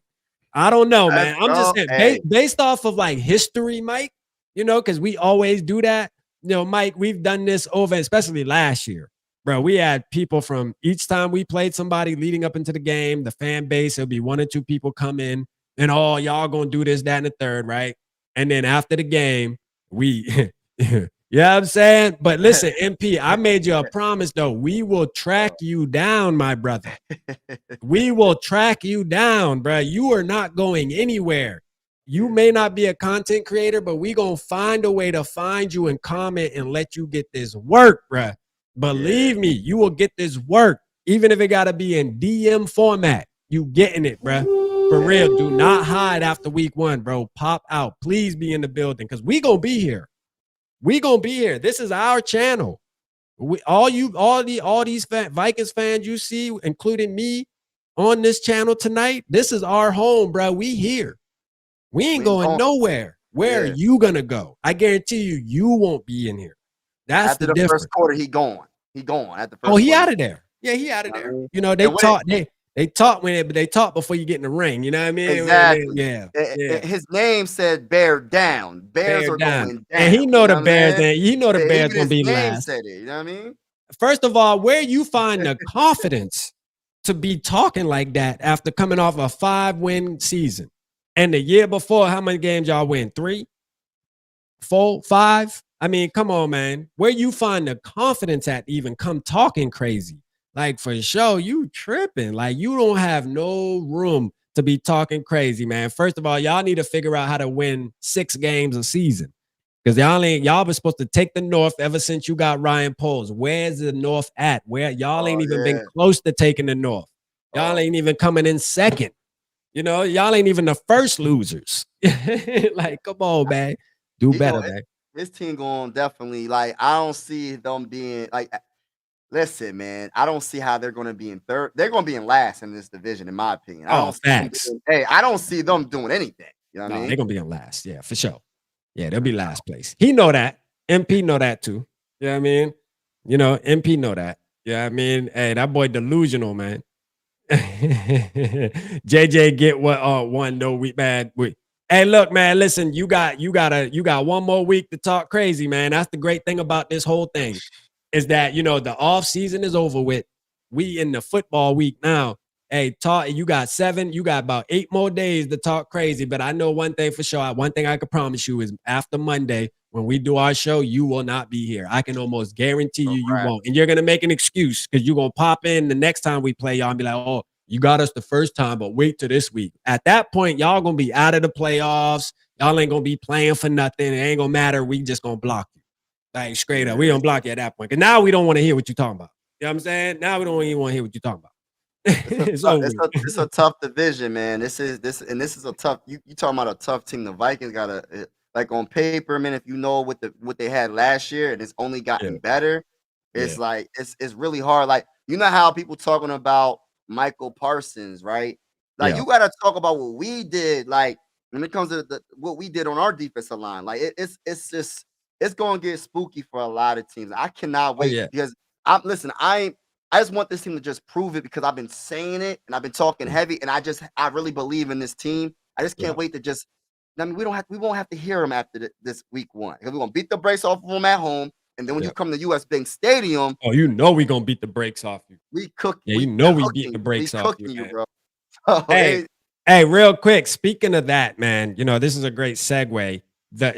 I don't know, man. I'm just saying, based off of like history, Mike, you know, because we always do that. You know, Mike, we've done this over, especially last year. Bro, we had people from each time we played somebody leading up into the game, the fan base, it'll be 1 or 2 people come in and y'all gonna do this, that, and the third, right? And then after the game, you know what I'm saying? But listen, MP, I made you a promise though. We will track you down, my brother. We will track you down, bro. You are not going anywhere. You may not be a content creator, but we gonna find a way to find you and comment and let you get this work, bro. Believe me, you will get this work, even if it got to be in DM format. You getting it, bro. For real. Do not hide after week 1, bro. Pop out. Please be in the building because we going to be here. We going to be here. This is our channel. All these Vikings fans you see, including me, on this channel tonight, this is our home, bro. We here. We ain't going nowhere. Where are you going to go? I guarantee you won't be in here. That's after the first quarter, he gone. He gone at the first. Oh, he out of there. Yeah, he out of there. You know, they talk before you get in the ring. You know what I mean? Exactly. His name said "bear down." Bears are going down. And he know the Bears. He know the Bears gonna be last. Said it, you know what I mean? First of all, where you find the confidence to be talking like that after coming off a 5-win season, and the year before, how many games y'all win? 3, 4, 5. I mean, come on, man. Where you find the confidence at even come talking crazy? Like, for sure, you tripping. Like, you don't have no room to be talking crazy, man. First of all, y'all need to figure out how to win 6 games a season. Because y'all been supposed to take the North ever since you got Ryan Poles. Where's the North at? Where y'all ain't even been close to taking the North. Y'all ain't even coming in second. You know, y'all ain't even the first losers. Like, come on, man. Do better, man. This team going definitely like I don't see them being like. Listen, man, I don't see how they're going to be in third. They're going to be in last in this division, in my opinion. I Oh, don't see them facts. doing, I don't see them doing anything. You know what I No, mean? they're gonna be in last. Yeah, for sure. Yeah, they'll be last place. He know that. MP know that too. You know what I mean? You know, MP know that. Yeah, I mean, hey, that boy delusional, man. JJ get what one no we man. Hey, look, man, listen, you got one more week to talk crazy, man. That's the great thing about this whole thing is that the off season is over with. We in the football week now. Hey, you got about 8 more days to talk crazy. But I know one thing for sure. One thing I can promise you is after Monday, when we do our show, you will not be here. I can almost guarantee you won't. And you're gonna make an excuse because you're gonna pop in the next time we play y'all and be like, oh, you got us the first time, but wait till this week. At that point, y'all gonna be out of the playoffs. Y'all ain't gonna be playing for nothing. It ain't gonna matter. We just gonna block you. Like straight up. We gonna block you at that point. Cause now we don't want to hear what you're talking about. You know what I'm saying? Now we don't even want to hear what you're talking about. It's a tough division, man. This is a tough. You talking about a tough team. The Vikings got like on paper, man. If you know what they had last year, and it's only gotten better. It's like it's really hard. Like you know how people talking about Micah Parsons, right? Like you got to talk about what we did. Like when it comes to what we did on our defensive line, like it's just it's going to get spooky for a lot of teams. I cannot wait because I just want this team to just prove it because I've been saying it and I've been talking heavy and I really believe in this team. I just can't wait to just. I mean, we won't have to hear them after this week 1 because we're gonna beat the brakes off of them at home, and then when you come to US Bank Stadium, oh, you know we gonna beat the brakes off you. We cook. Yeah, we beat the brakes off you, man. Bro. Hey, real quick. Speaking of that, man, this is a great segue.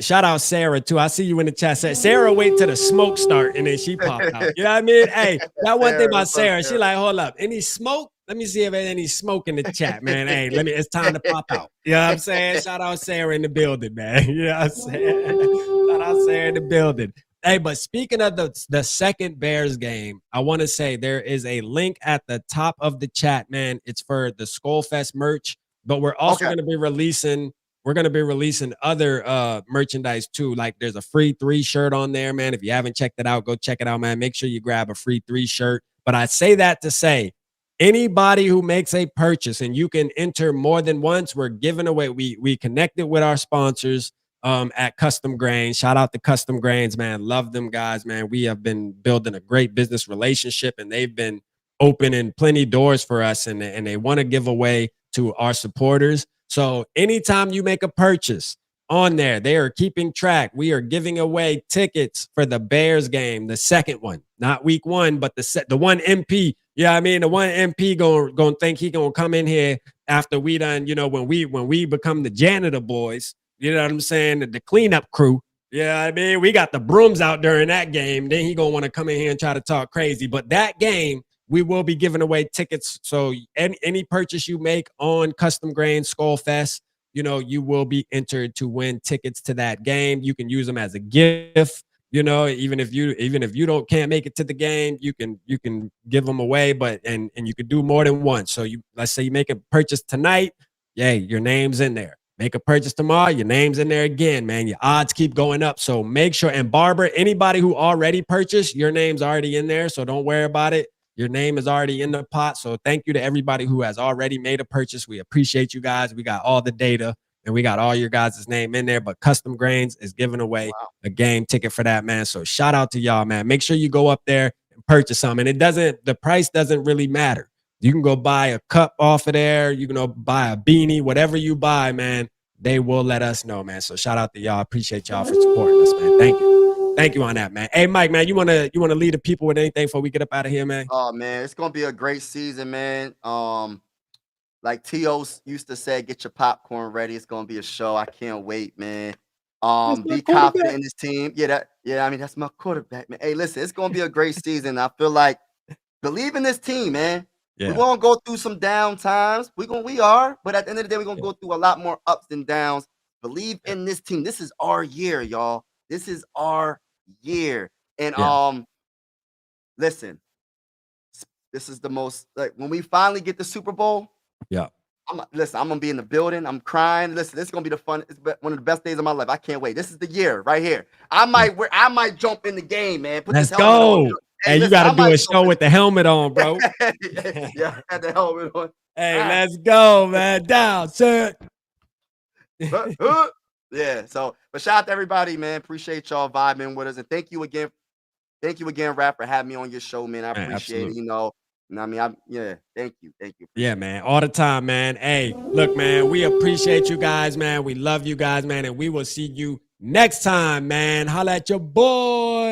Shout out Sarah too. I see you in the chat. Sarah wait till the smoke start and then she popped out. You know what I mean? Hey, that one thing about Sarah, she like, hold up, any smoke? Let me see if there's any smoke in the chat, man. Hey, it's time to pop out. You know what I'm saying? Shout out Sarah in the building, man. You know what I'm saying? Shout out Sarah in the building. Hey, but speaking of the second Bears game, I want to say there is a link at the top of the chat, man. It's for the SKOL Fest merch, but we're also going to be releasing. We're going to be releasing other merchandise too. Like there's a free 3 shirt on there, man. If you haven't checked it out, go check it out, man. Make sure you grab a free 3 shirt. But I say that to say anybody who makes a purchase and you can enter more than once, we're giving away. We connected with our sponsors at Custom Grains. Shout out to Custom Grains, man. Love them guys, man. We have been building a great business relationship and they've been opening plenty doors for us and they want to give away to our supporters. So anytime you make a purchase on there, they are keeping track. We are giving away tickets for the Bears game, the second one, not week 1, but the one MP. Yeah, I mean the one MP going think he gonna come in here after we done, when we become the janitor boys. You know what I'm saying? The cleanup crew. Yeah, I mean we got the brooms out during that game. Then he gonna want to come in here and try to talk crazy. But that game, we will be giving away tickets. So any purchase you make on Custom Grain SKOL Fest, you will be entered to win tickets to that game. You can use them as a gift. Even if you can't make it to the game, you can give them away. But and you could do more than once. So let's say you make a purchase tonight, your name's in there. Make a purchase tomorrow, your name's in there again, man. Your odds keep going up. So make sure. And Barbara, anybody who already purchased, your name's already in there. So don't worry about it. Your name is already in the pot. So thank you to everybody who has already made a purchase. We appreciate you guys. We got all the data and we got all your guys' name in there. But Custom Grains is giving away a game ticket for that, man. So shout out to y'all, man. Make sure you go up there and purchase some. And the price doesn't really matter. You can go buy a cup off of there. You can go buy a beanie, whatever you buy, man. They will let us know, man. So shout out to y'all. Appreciate y'all for supporting us, man. Thank you. Thank you on that, man. Hey, Mike, man, you wanna lead the people with anything before we get up out of here, man? Oh man, it's gonna be a great season, man. Like T.O. used to say, get your popcorn ready. It's gonna be a show. I can't wait, man. Be confident in this team. I mean, that's my quarterback, man. Hey, listen, it's gonna be a great season. I feel like believe in this team, man. We're gonna go through some down times. We are, but at the end of the day, we're gonna go through a lot more ups and downs. Believe in this team. This is our year, y'all. This is our year. And listen, this is the most like when we finally get the Super Bowl. Yeah. Listen, I'm gonna be in the building. I'm crying. Listen, this is gonna be one of the best days of my life. I can't wait. This is the year right here. I might jump in the game, man. Put Let's this helmet on. go. Hey, Hey, you listen, got I to do might a jump show with the helmet on, bro. yeah, I had the helmet on. Hey, let's go, man. Down, sir. Yeah. So, but shout out to everybody, man. Appreciate y'all vibing with us, and thank you again. Thank you again, Rap, for having me on your show, man. I appreciate it. I mean, thank you. Yeah, man. All the time, man. Hey, look, man, we appreciate you guys, man. We love you guys, man. And we will see you next time, man. Holla at your boy.